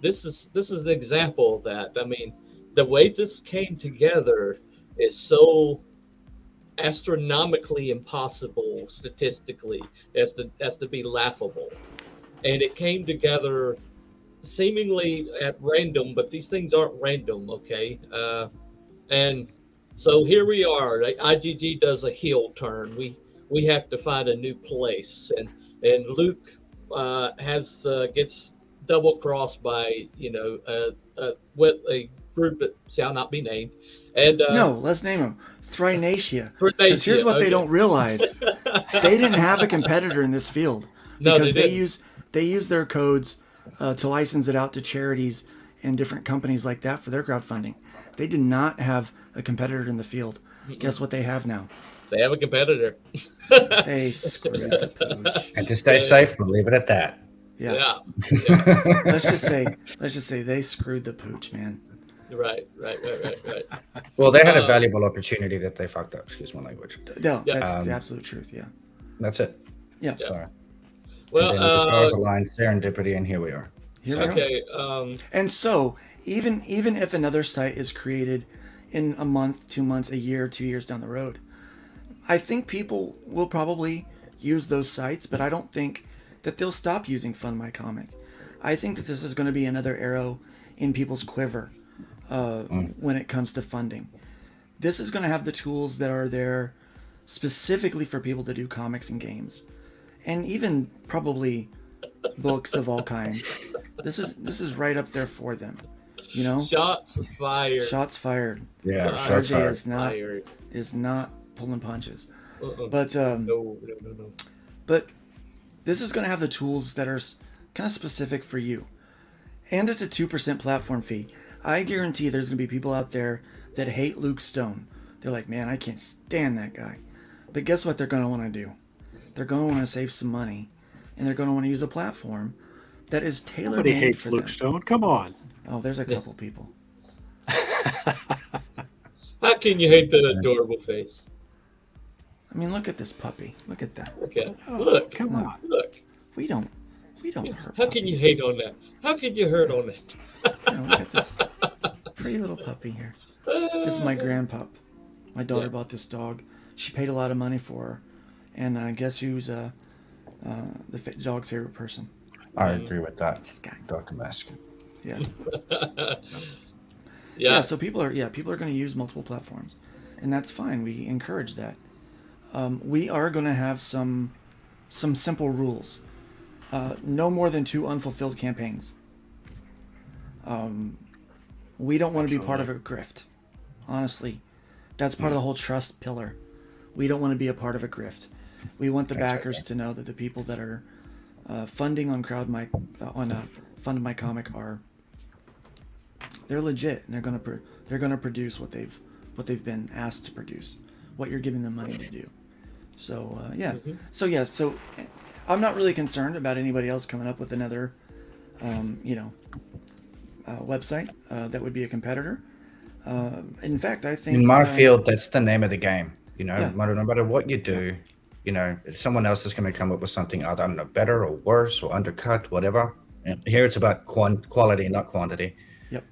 [SPEAKER 2] this is an example of that. I mean, the way this came together is so astronomically impossible statistically as to be laughable, and it came together seemingly at random, but these things aren't random, okay? And so here we are. Like, IGG does a heel turn. We have to find a new place, and Luke has gets double crossed by a group that shall not be named, and
[SPEAKER 4] No, let's name them Thrinacia. Because here's
[SPEAKER 2] Bernacia.
[SPEAKER 4] what they
[SPEAKER 2] Okay.
[SPEAKER 4] don't realize: they didn't have a competitor in this field
[SPEAKER 2] No,
[SPEAKER 4] because
[SPEAKER 2] they didn't.
[SPEAKER 4] they use their codes to license it out to charities and different companies like that for their crowdfunding. They did not have a competitor in the field. Guess what they have now?
[SPEAKER 2] They have a competitor.
[SPEAKER 4] They screwed the pooch.
[SPEAKER 3] And to stay safe, we'll leave it at that.
[SPEAKER 4] Yeah.
[SPEAKER 2] Yeah.
[SPEAKER 4] let's just say they screwed the pooch, man.
[SPEAKER 2] Right.
[SPEAKER 3] Well, they had a valuable opportunity that they fucked up. Excuse my language.
[SPEAKER 4] No,
[SPEAKER 2] Yeah.
[SPEAKER 4] that's the absolute truth. Yeah.
[SPEAKER 3] That's it.
[SPEAKER 4] Yeah.
[SPEAKER 3] So,
[SPEAKER 2] Well,
[SPEAKER 3] and then the stars aligned, serendipity, and here we are.
[SPEAKER 4] Here we are.
[SPEAKER 2] okay.
[SPEAKER 4] And so, even if another site is created in a month, 2 months, a year, 2 years down the road, I think people will probably use those sites, but I don't think that they'll stop using Fund My Comic. I think that this is going to be another arrow in people's quiver when it comes to funding. This is going to have the tools that are there specifically for people to do comics and games, and even probably books of all kinds. This is right up there for them. You know,
[SPEAKER 2] Shots fired.
[SPEAKER 4] shots fired.
[SPEAKER 3] Yeah,
[SPEAKER 2] Shots
[SPEAKER 3] shots
[SPEAKER 4] RJ
[SPEAKER 3] fired.
[SPEAKER 4] is not pulling punches.
[SPEAKER 2] Uh-uh.
[SPEAKER 4] But
[SPEAKER 2] No.
[SPEAKER 4] but this is going to have the tools that are kind of specific for you, and it's a 2% platform fee. I guarantee there's going to be people out there that hate Luke Stone. They're like, man, I can't stand that guy. But guess what they're going to want to do? They're going to want to save some money, and they're going to want to use a platform that is tailor
[SPEAKER 1] Nobody
[SPEAKER 4] made
[SPEAKER 1] hates
[SPEAKER 4] for
[SPEAKER 1] Luke
[SPEAKER 4] them.
[SPEAKER 1] Stone. Come on.
[SPEAKER 4] Oh, there's a couple people.
[SPEAKER 2] How can you hate that adorable face?
[SPEAKER 4] I mean, look at this puppy. Look at that.
[SPEAKER 2] Okay.
[SPEAKER 1] Oh,
[SPEAKER 2] Look.
[SPEAKER 1] come on.
[SPEAKER 2] Look.
[SPEAKER 4] We don't hurt.
[SPEAKER 2] How can you
[SPEAKER 4] puppies.
[SPEAKER 2] hate on that? How can you hurt on that?
[SPEAKER 4] You know, look at this pretty little puppy here. This is my grandpup. My daughter bought this dog. She paid a lot of money for her, and guess who's the dog's favorite person?
[SPEAKER 3] I agree with that.
[SPEAKER 4] This guy.
[SPEAKER 3] Dr. Mask.
[SPEAKER 4] Yeah.
[SPEAKER 2] Yeah.
[SPEAKER 4] Yeah. So people are going to use multiple platforms, and that's fine. We encourage that. We are going to have some simple rules. No more than 2 unfulfilled campaigns. We don't want to be part of a grift. Honestly, that's part of the whole trust pillar. We don't want to be a part of a grift. We want the backers to know that the people that are funding on Fund My Comic they're legit, and they're gonna produce what they've been asked to produce, what you're giving them money to do. So so I'm not really concerned about anybody else coming up with another website that would be a competitor. In fact, I think
[SPEAKER 3] In my field, that's the name of the game. You know,
[SPEAKER 4] Yeah.
[SPEAKER 3] no matter what you do, you know, someone else is going to come up with something, I don't know, better or worse or undercut, whatever. And here it's about quality, not quantity.
[SPEAKER 4] Yep.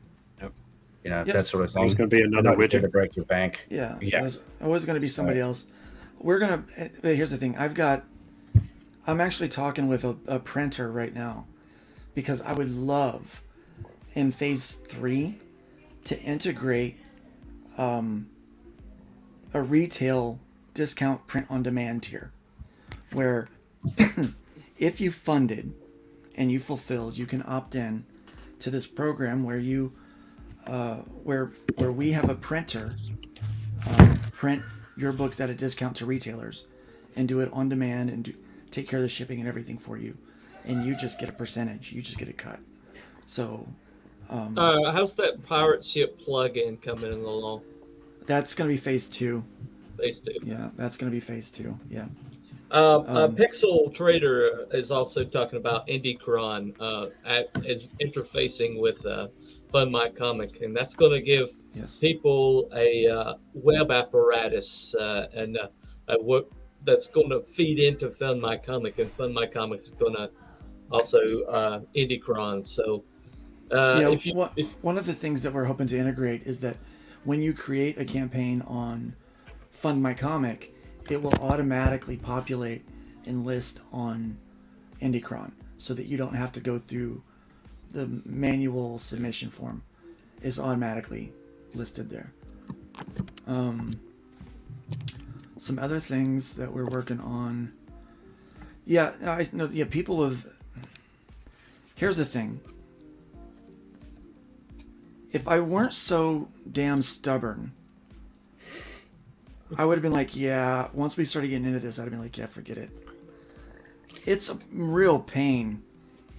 [SPEAKER 3] You know,
[SPEAKER 4] Yep.
[SPEAKER 3] that sort of thing.
[SPEAKER 1] There's going to be another
[SPEAKER 3] Not here
[SPEAKER 1] widget.
[SPEAKER 3] to break your bank.
[SPEAKER 4] Yeah.
[SPEAKER 3] Yeah.
[SPEAKER 4] It was always going to be somebody else. But here's the thing. I'm actually talking with a printer right now, because I would love in phase 3 to integrate a retail discount print on demand tier, where if you funded and you fulfilled, you can opt in to this program where you where we have a printer print your books at a discount to retailers and do it on demand and take care of the shipping and everything for you, and you just get a percentage, you just get a cut. So
[SPEAKER 2] How's that pirate ship plug-in coming along?
[SPEAKER 4] That's going to be phase 2.
[SPEAKER 2] Phase 2.
[SPEAKER 4] Yeah, that's going to be phase 2. Yeah.
[SPEAKER 2] Pixel Trader is also talking about IndieCron as interfacing with Fund My Comic, and that's going to give
[SPEAKER 4] Yes.
[SPEAKER 2] people a web apparatus and what that's going to feed into Fund My Comic, and Fund My Comic is going to also IndieCron. So
[SPEAKER 4] one of the things that we're hoping to integrate is that when you create a campaign on Fund My Comic, it will automatically populate and list on IndieCron, so that you don't have to go through the manual submission form. It's automatically listed there. Some other things that we're working on. Yeah, I know. Yeah, people have. Here's the thing. If I weren't so damn stubborn, I would have been like, yeah, once we started getting into this, I'd have been like, yeah, forget it. It's a real pain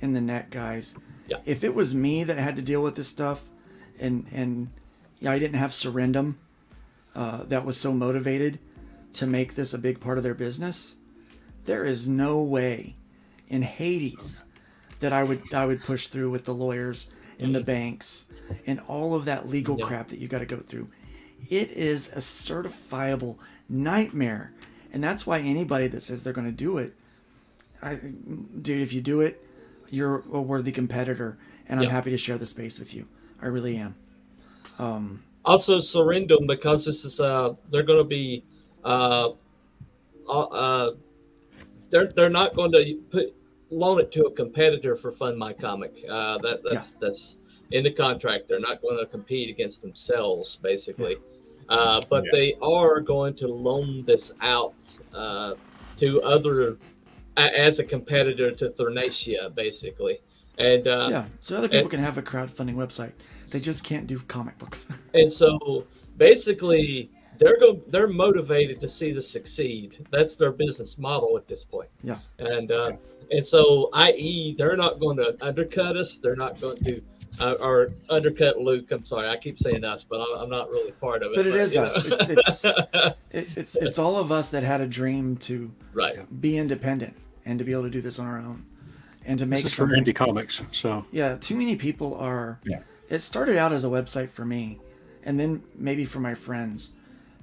[SPEAKER 4] in the neck, guys.
[SPEAKER 2] Yeah.
[SPEAKER 4] If it was me that had to deal with this stuff, and yeah, I didn't have Surrendum that was so motivated to make this a big part of their business, there is no way in Hades that I would push through with the lawyers and the banks and all of that legal crap that you got to go through. It is a certifiable nightmare, and that's why anybody that says they're going to do it, dude, if you do it, you're a worthy competitor, and I'm happy to share the space with you. I really am.
[SPEAKER 2] Also, Surrendum, because this is they're going to be they're not going to loan it to a competitor for Fund My Comic. That's in the contract. They're not going to compete against themselves, basically. But they are going to loan this out to other as a competitor to Thurnacia, basically. And
[SPEAKER 4] so other people can have a crowdfunding website. They just can't do comic books.
[SPEAKER 2] And so basically, they're motivated to see this succeed. That's their business model at this point.
[SPEAKER 4] Yeah.
[SPEAKER 2] And so, i.e., they're not going to undercut us. They're not going to or undercut Luke. I'm sorry, I keep saying us, but I'm not really part of it.
[SPEAKER 4] But it is us. It's all of us that had a dream to be independent and to be able to do this on our own and to make
[SPEAKER 1] this is for indie comics. So
[SPEAKER 4] yeah, too many people are. Yeah. It started out as a website for me, and then maybe for my friends,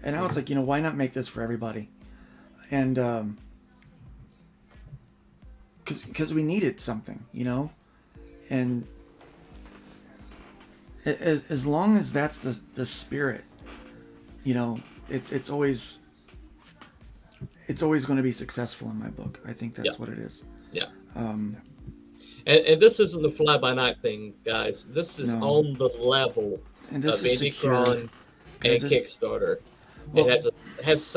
[SPEAKER 4] and now it's like, why not make this for everybody? And because we needed something, and as long as that's the spirit, it's always going to be successful in my book. I think that's what it is.
[SPEAKER 2] Yeah. And this isn't the fly-by-night thing, guys. This is on the level of IndieCron and Kickstarter. Well, it has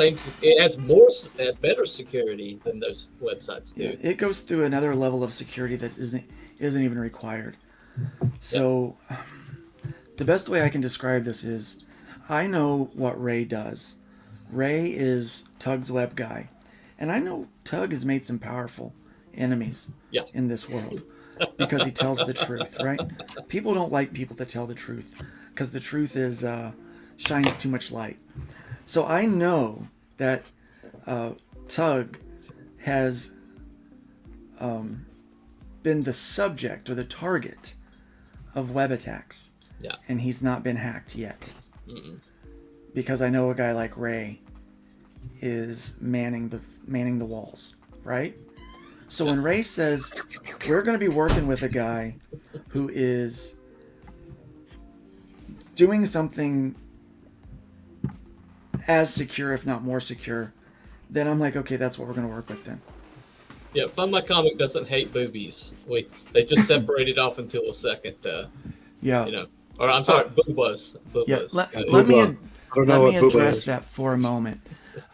[SPEAKER 2] better security than those websites do.
[SPEAKER 4] Yeah, it goes through another level of security that isn't even required. So, the best way I can describe this is, I know what Ray does. Ray is Tug's web guy, and I know Tug has made some powerful enemies in this world because he tells the truth, right? People don't like people that tell the truth because the truth is shines too much light. So I know that Tug has been the subject or the target of web attacks, and he's not been hacked yet. Because I know a guy like Ray is manning the walls, right? So when Ray says we're going to be working with a guy who is doing something as secure, if not more secure, then I'm like, okay, that's what we're going to work with then.
[SPEAKER 2] Yeah, Fund My Comic doesn't hate boobies. They just separated off until a second. Or I'm sorry, boobas.
[SPEAKER 4] Let me address that for a moment.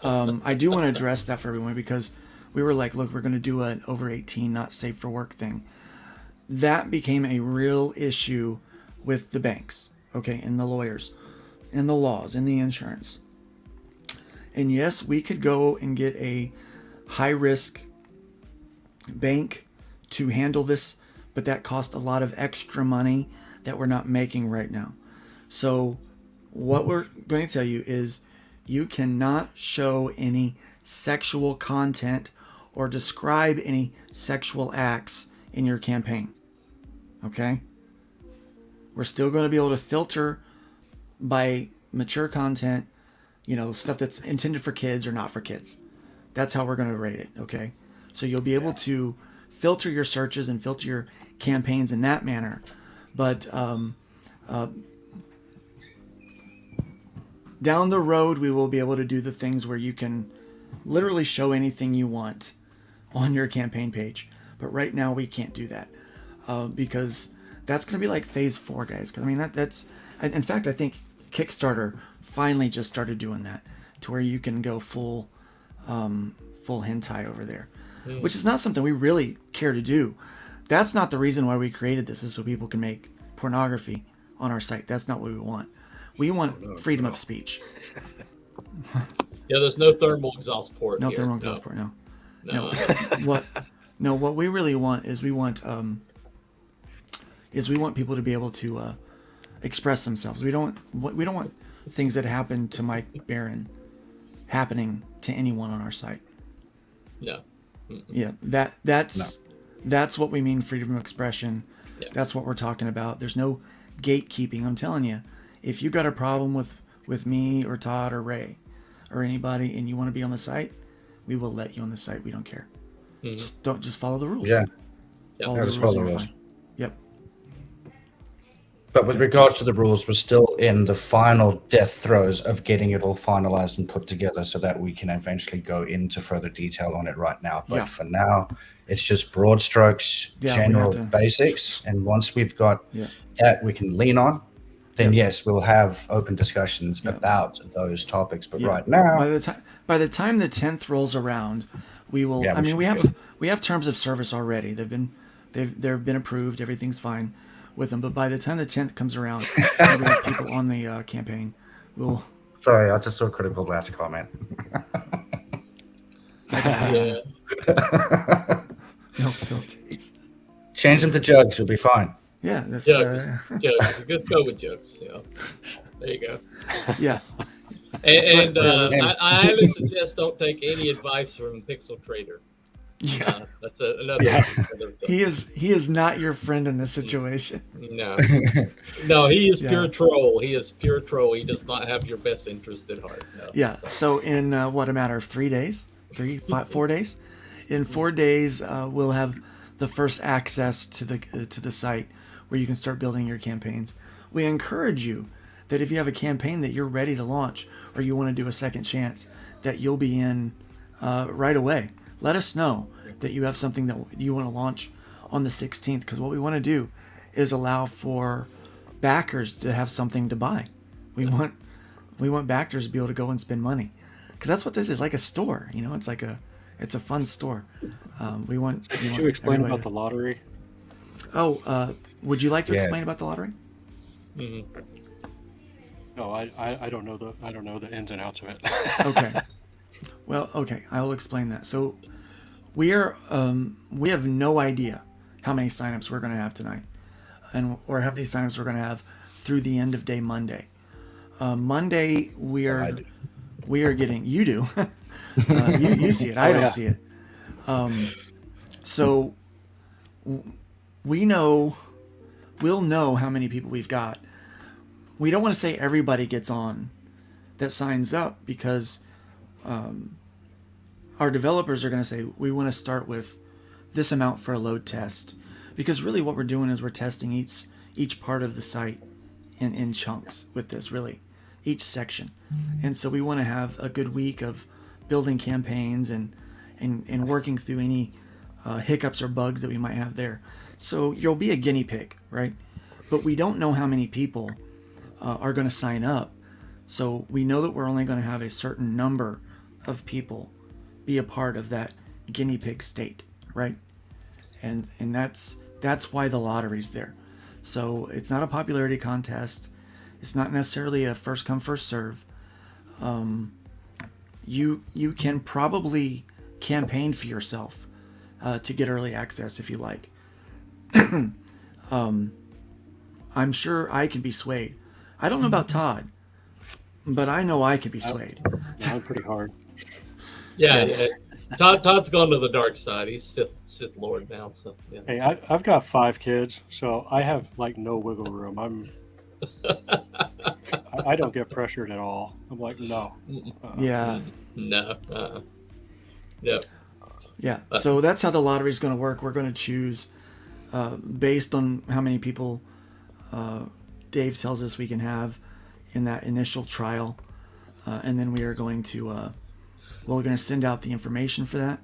[SPEAKER 4] I do want to address that for everyone because we were like, look, we're going to do an over 18, not safe for work thing. That became a real issue with the banks, okay, and the lawyers, and the laws, and the insurance. And yes, we could go and get a high-risk bank to handle this, but that cost a lot of extra money that we're not making right now. So what we're going to tell you is you cannot show any sexual content or describe any sexual acts in your campaign. Okay? We're still going to be able to filter by mature content, stuff that's intended for kids or not for kids. That's how we're going to rate it, okay? So you'll be able to filter your searches and filter your campaigns in that manner. But down the road, we will be able to do the things where you can literally show anything you want on your campaign page. But right now, we can't do that because that's going to be like phase 4, guys. I mean, that's in fact, I think Kickstarter finally just started doing that to where you can go full hentai over there, which is not something we really care to do. That's not the reason why we created this, is so people can make pornography on our site. That's not what we want. We want freedom of speech.
[SPEAKER 2] Yeah, there's no thermal exhaust port.
[SPEAKER 4] No
[SPEAKER 2] here.
[SPEAKER 4] thermal exhaust port. No.
[SPEAKER 2] No.
[SPEAKER 4] What we really want is we want people to be able to express themselves. We don't want things that happen to Mike Barron happening to anyone on our site.
[SPEAKER 2] No.
[SPEAKER 4] Yeah, that's what we mean, freedom of expression.
[SPEAKER 2] Yeah.
[SPEAKER 4] That's what we're talking about. There's no gatekeeping. I'm telling you, if you got a problem with me or Todd or Ray or anybody and you want to be on the site, we will let you on the site. We don't care. Just follow the rules.
[SPEAKER 3] Yeah.
[SPEAKER 4] Follow
[SPEAKER 3] Just
[SPEAKER 4] the rules.
[SPEAKER 3] follow
[SPEAKER 4] And
[SPEAKER 3] the
[SPEAKER 4] you're
[SPEAKER 3] rules.
[SPEAKER 4] fine. Yep.
[SPEAKER 3] But with regards to the rules, we're still in the final death throes of getting it all finalized and put together so that we can eventually go into further detail on it right now. But for now, it's just broad strokes, general basics. And once we've got that we can lean on, then yes, we'll have open discussions about those topics. But right now,
[SPEAKER 4] by the time the 10th rolls around, we will.
[SPEAKER 3] Yeah,
[SPEAKER 4] I mean, we have terms of service already. They've been approved. Everything's fine with them. But by the time the 10th comes around, and we have people on the campaign. We'll.
[SPEAKER 3] Sorry, I just saw a critical glass comment.
[SPEAKER 2] Yeah.
[SPEAKER 4] No filters.
[SPEAKER 3] Change them to jugs. You'll be fine.
[SPEAKER 4] Yeah. That's,
[SPEAKER 2] Jugs. Let's go with jugs. Yeah. There you go.
[SPEAKER 4] Yeah.
[SPEAKER 2] And I highly suggest don't take any advice from Pixel Trader.
[SPEAKER 4] Yeah.
[SPEAKER 2] That's another.
[SPEAKER 4] He is not your friend in this situation.
[SPEAKER 2] No, he is pure troll. He is pure troll. He does not have your best interest at heart. No.
[SPEAKER 4] Yeah. So in a matter of 3 days, 4 days, in 4 days, we'll have the first access to the site where you can start building your campaigns. We encourage you that if you have a campaign that you're ready to launch or you want to do a second chance, that you'll be in right away. Let us know that you have something that you want to launch on the 16th, because what we want to do is allow for backers to have something to buy. We want backers to be able to go and spend money, because that's what this is, like a store. It's a fun store. We want.
[SPEAKER 1] Did you explain about the lottery?
[SPEAKER 4] Oh, would you like to explain about the lottery?
[SPEAKER 2] Mm-hmm.
[SPEAKER 1] No, I don't know the ins and outs of it.
[SPEAKER 4] Okay. Well, okay, I will explain that. So we have no idea how many signups we're going to have tonight, or how many signups we're going to have through the end of day Monday. Monday we are getting. You do. You see it. I don't see it. So we'll know how many people we've got. We don't want to say everybody gets on that signs up, because our developers are going to say, we want to start with this amount for a load test, because really what we're doing is we're testing each part of the site in chunks with this, really, each section. And so we want to have a good week of building campaigns and working through any hiccups or bugs that we might have there. So you'll be a guinea pig, right? But we don't know how many people are going to sign up. So we know that we're only going to have a certain number of people be a part of that guinea pig state, right? And that's why the lottery's there. So it's not a popularity contest. It's not necessarily a first come first serve. You can probably campaign for yourself to get early access if you like. I'm sure I can be swayed. I don't know about Todd, but I know I can be swayed.
[SPEAKER 1] No, I'm pretty hard.
[SPEAKER 2] Yeah. Todd's gone to the dark side. He's Sith Lord now. So yeah.
[SPEAKER 1] Hey, I've got 5 kids, so I have like no wiggle room. I don't get pressured at all. I'm like, no.
[SPEAKER 4] Yeah.
[SPEAKER 2] No. Yep.
[SPEAKER 4] Yeah. So that's how the lottery is going to work. We're going to choose based on how many people Dave tells us we can have in that initial trial, and then we are going to we're going to send out the information for that.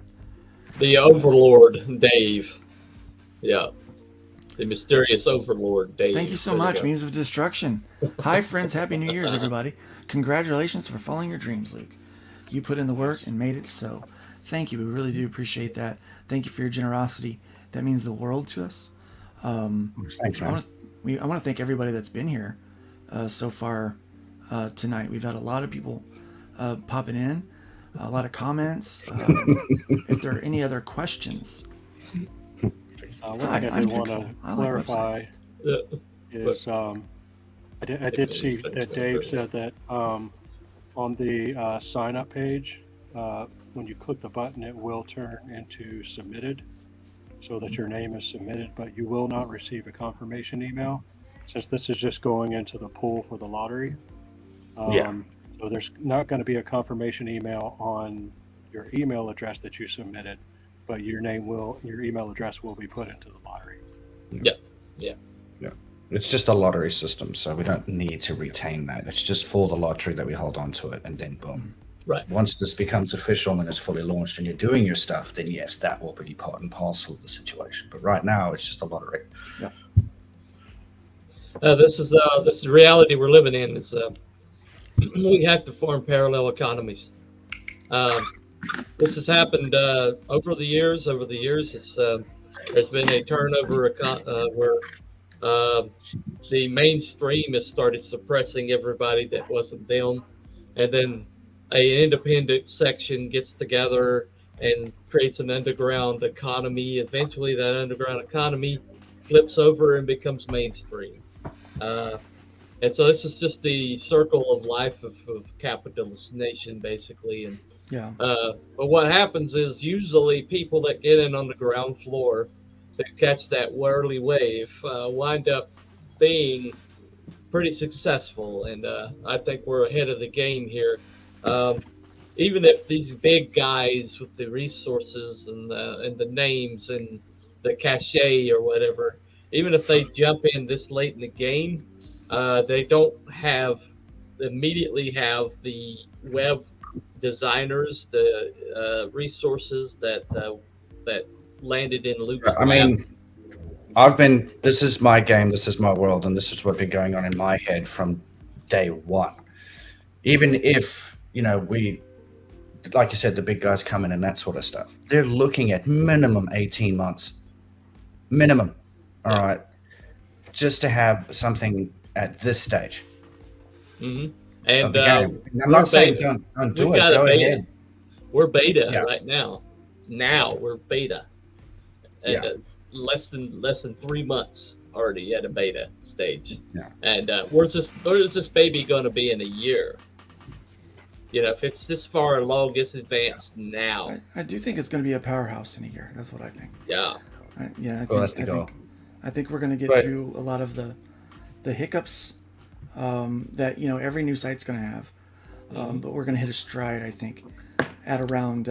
[SPEAKER 2] The Overlord, Dave. Yeah. The mysterious Overlord, Dave.
[SPEAKER 4] Thank you so much, Means of Destruction. Hi, friends. Happy New Year's, everybody. Congratulations for following your dreams, Luke. You put in the work and made it so. Thank you. We really do appreciate that. Thank you for your generosity. That means the world to us.
[SPEAKER 3] Thanks, man.
[SPEAKER 4] I want to thank everybody that's been here so far tonight. We've had a lot of people popping in, a lot of comments. If there are any other questions.
[SPEAKER 1] One
[SPEAKER 4] Hi,
[SPEAKER 1] thing I
[SPEAKER 4] I'm
[SPEAKER 1] did want to
[SPEAKER 4] Pixel. I like
[SPEAKER 1] clarify
[SPEAKER 4] websites.
[SPEAKER 1] is I did see that Dave said that on the sign up page, when you click the button, it will turn into submitted so that your name is submitted, but you will not receive a confirmation email since this is just going into the pool for the lottery. So there's not going to be a confirmation email on your email address that you submitted, but your email address will be put into the lottery.
[SPEAKER 2] Yeah.
[SPEAKER 3] It's just a lottery system, so we don't need to retain that. It's just for the lottery that we hold on to it, and then boom.
[SPEAKER 2] Right.
[SPEAKER 3] Once this becomes official and it's fully launched and you're doing your stuff, then yes, that will be part and parcel of the situation. But right now, it's just a lottery.
[SPEAKER 4] Yeah.
[SPEAKER 2] This is reality we're living in. It's we have to form parallel economies. This has happened over the years. It's there's been a turnover where the mainstream has started suppressing everybody that wasn't them, and then an independent section gets together and creates an underground economy. Eventually, that underground economy flips over and becomes mainstream. And so this is just the circle of life of capitalist nation, basically. And
[SPEAKER 4] Yeah.
[SPEAKER 2] but what happens is usually people that get in on the ground floor that catch that whirly wave wind up being pretty successful. And I think we're ahead of the game here. Even if these big guys with the resources and the names and the cachet or whatever, even if they jump in this late in the game, they don't immediately have the web designers, the resources that landed in Luke's
[SPEAKER 3] I mean, this is my game, this is my world, and this is what's been going on in my head from day one. Even if, we, like you said, the big guys come in and that sort of stuff, they're looking at minimum 18 months. Minimum. All right. Just to have something at this stage.
[SPEAKER 2] Mm-hmm.
[SPEAKER 3] Of
[SPEAKER 2] And
[SPEAKER 3] the game. I'm not saying don't do it. Go ahead.
[SPEAKER 2] We're beta
[SPEAKER 3] Yeah.
[SPEAKER 2] right now. Now we're beta. And
[SPEAKER 3] Yeah.
[SPEAKER 2] less than 3 months already at a beta stage.
[SPEAKER 3] Yeah.
[SPEAKER 2] And where's this baby going to be in a year? If it's this far along, it's advanced now.
[SPEAKER 4] I do think it's going to be a powerhouse in a year. That's what I think.
[SPEAKER 2] Yeah.
[SPEAKER 4] I think we're going to get through a lot of the hiccups that every new site's going to have, but we're going to hit a stride. I think at around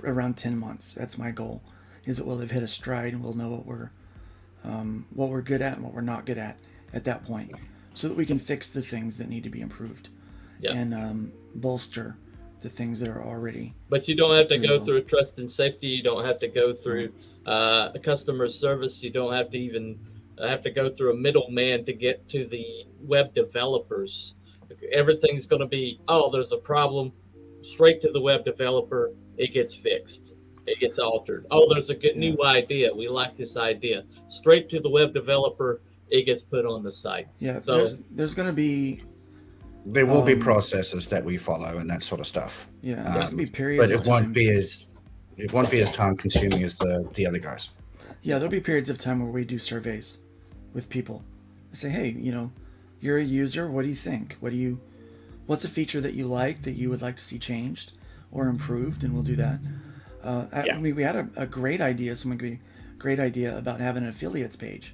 [SPEAKER 4] around 10 months. That's my goal. Is that we'll have hit a stride and we'll know what we're good at and what we're not good at that point, so that we can fix the things that need to be improved and bolster the things that are already.
[SPEAKER 2] But you don't have to go through trust and safety. You don't have to go through customer service. You don't have to even have to go through a middleman to get to the web developers. Everything's going to be, there's a problem, straight to the web developer. It gets fixed. It gets altered. There's a good new idea. We like this idea. Straight to the web developer. It gets put on the site.
[SPEAKER 4] Yeah.
[SPEAKER 2] So
[SPEAKER 4] there's going to be.
[SPEAKER 3] There will be processes that we follow and that sort of stuff.
[SPEAKER 4] Yeah, there's gonna be periods.
[SPEAKER 3] But it won't be as time consuming as the other guys.
[SPEAKER 4] Yeah, there'll be periods of time where we do surveys with people. I say, hey, you're a user. What do you think? What's a feature that you like that you would like to see changed or improved? And we'll do that. We had a great idea. Someone gave me a great idea about having an affiliates page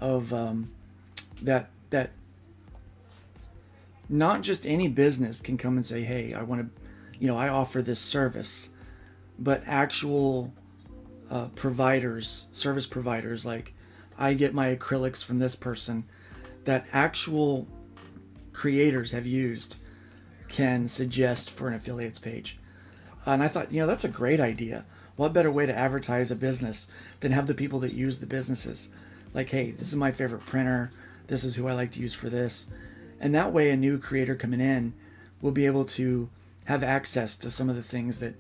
[SPEAKER 4] of that not just any business can come and say, hey, I want to, I offer this service, but actual service providers, like I get my acrylics from this person, that actual creators have used, can suggest for an affiliates page. And I thought, that's a great idea. What better way to advertise a business than have the people that use the businesses? Like, hey, this is my favorite printer. This is who I like to use for this. And that way a new creator coming in will be able to have access to some of the things that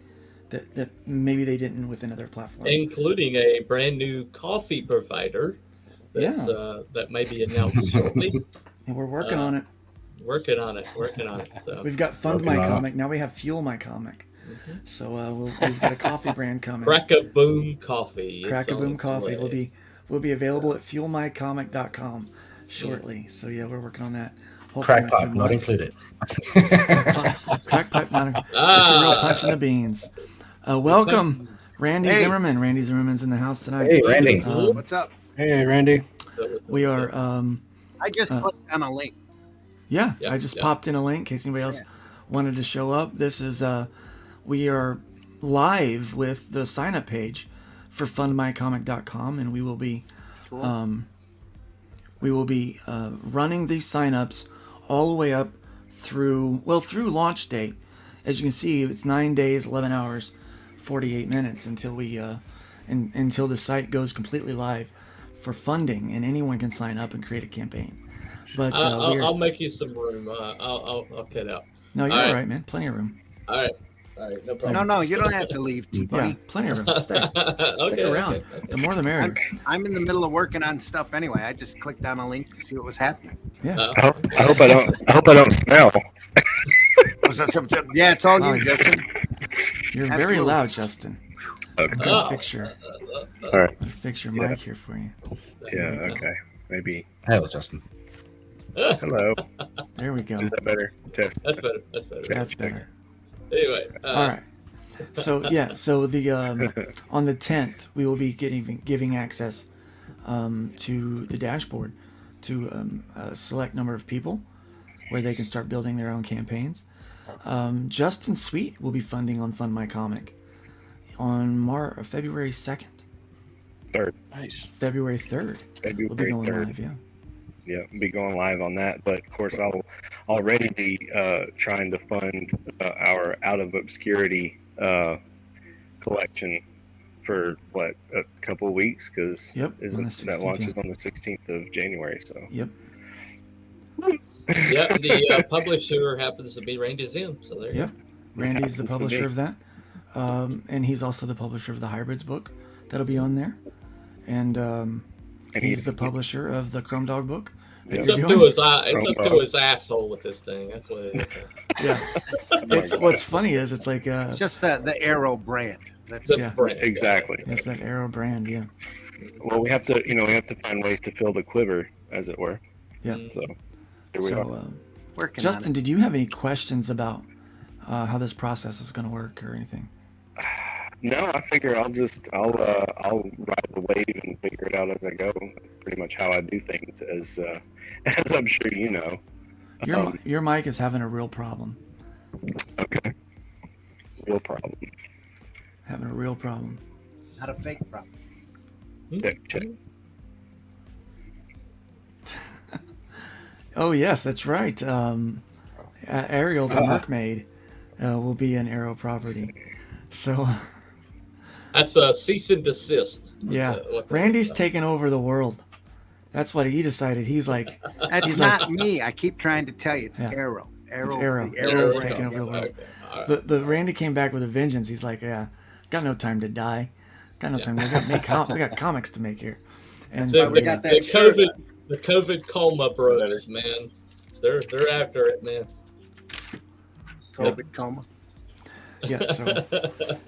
[SPEAKER 4] maybe they didn't with another platform.
[SPEAKER 2] Including a brand new coffee provider that may be announced shortly.
[SPEAKER 4] And we're working on it.
[SPEAKER 2] Working on it. So
[SPEAKER 4] we've got Fund My Comic. Now we have Fuel My Comic. Mm-hmm. So we've got a coffee brand coming.
[SPEAKER 2] Crack-a-Boom Coffee.
[SPEAKER 4] Crack-a-Boom Coffee will be available at fuelmycomic.com shortly. So yeah, we're working on that.
[SPEAKER 3] Crack pipe not included.
[SPEAKER 4] Crack pipe not included. It's a real punch in the beans. Welcome, Randy Zimmerman. Randy Zimmerman's in the house tonight.
[SPEAKER 3] Hey, Randy.
[SPEAKER 5] What's up?
[SPEAKER 1] Hey, Randy.
[SPEAKER 4] We are.
[SPEAKER 5] I just clicked on a link.
[SPEAKER 4] Yeah, I just popped in a link in case anybody else wanted to show up. This is we are live with the sign up page for fundmycomic.com, and we will be running these signups all the way up through launch date. As you can see, it's 9 days, 11 hours, 48 minutes until we until the site goes completely live for funding, and anyone can sign up and create a campaign. But
[SPEAKER 2] I'll make you some room. I'll cut out.
[SPEAKER 4] No, you're all right, man. Plenty of room.
[SPEAKER 2] All right, no problem.
[SPEAKER 5] No, you don't have to leave, T-Buddy.
[SPEAKER 4] Yeah, plenty of room. Stay. Stick around. Okay. The more the merrier.
[SPEAKER 5] I'm in the middle of working on stuff anyway. I just clicked on a link to see what was happening.
[SPEAKER 4] Yeah.
[SPEAKER 6] I hope I don't smell.
[SPEAKER 5] Yeah, it's all you, Justin.
[SPEAKER 4] You're very loud, Justin.
[SPEAKER 6] Okay.
[SPEAKER 4] I'm gonna fix your mic here for you.
[SPEAKER 6] Yeah. Okay. Maybe.
[SPEAKER 3] Hello, Justin.
[SPEAKER 6] Hello.
[SPEAKER 4] There we go.
[SPEAKER 6] Is that better? Test.
[SPEAKER 2] That's better.
[SPEAKER 4] That's better.
[SPEAKER 2] Anyway.
[SPEAKER 4] All right. So the on the 10th we will be giving access to the dashboard to a select number of people where they can start building their own campaigns. Justin Sweet will be funding on Fund My Comic on February 2nd.
[SPEAKER 6] 3rd.
[SPEAKER 1] Nice.
[SPEAKER 4] February 3rd.
[SPEAKER 6] February
[SPEAKER 4] We'll be going
[SPEAKER 6] 3rd.
[SPEAKER 4] live, yeah.
[SPEAKER 6] Yeah, we'll be going live on that. But of course, I'll already be trying to fund our Out of Obscurity collection for a couple of weeks, because that launches on the 16th of January. So
[SPEAKER 4] yep.
[SPEAKER 2] Yeah, the publisher happens to be Randy Zim. So there.
[SPEAKER 4] Yep, Randy's the publisher of that, and he's also the publisher of the Hybrids book that'll be on there, and he's the publisher of the Chrome Dog book.
[SPEAKER 2] It's up to his asshole with this thing. That's what it is.
[SPEAKER 4] Yeah, what's funny is it's like
[SPEAKER 5] it's just the Arrow brand.
[SPEAKER 2] That's the brand.
[SPEAKER 6] Exactly.
[SPEAKER 4] It's that Arrow brand, yeah.
[SPEAKER 6] Well, we have to find ways to fill the quiver, as it were.
[SPEAKER 4] Yeah.
[SPEAKER 6] So here we are.
[SPEAKER 4] Justin, did you have any questions about how this process is going to work or anything?
[SPEAKER 6] No, I figure I'll ride the wave and figure it out as I go. Pretty much how I do things, as I'm sure you know.
[SPEAKER 4] Your mic is having a real problem.
[SPEAKER 6] Okay. Real problem.
[SPEAKER 4] Having a real problem.
[SPEAKER 5] Not a fake problem.
[SPEAKER 6] Check.
[SPEAKER 4] Oh yes, that's right. Ariel the Mermaid will be an Arrow property. So
[SPEAKER 2] that's a cease and desist.
[SPEAKER 4] Yeah, Randy's taking over the world. That's what he decided. He's like,
[SPEAKER 5] that's not me. I keep trying to tell you, it's Arrow.
[SPEAKER 4] It's Arrow. Arrow's taking over the world. Okay. But Randy came back with a vengeance. He's like, yeah, got no time to die. Got no time. We got comics to make here. And so
[SPEAKER 5] we got that
[SPEAKER 2] the COVID coma bros, man. They're after it, man.
[SPEAKER 5] COVID coma.
[SPEAKER 4] Yeah,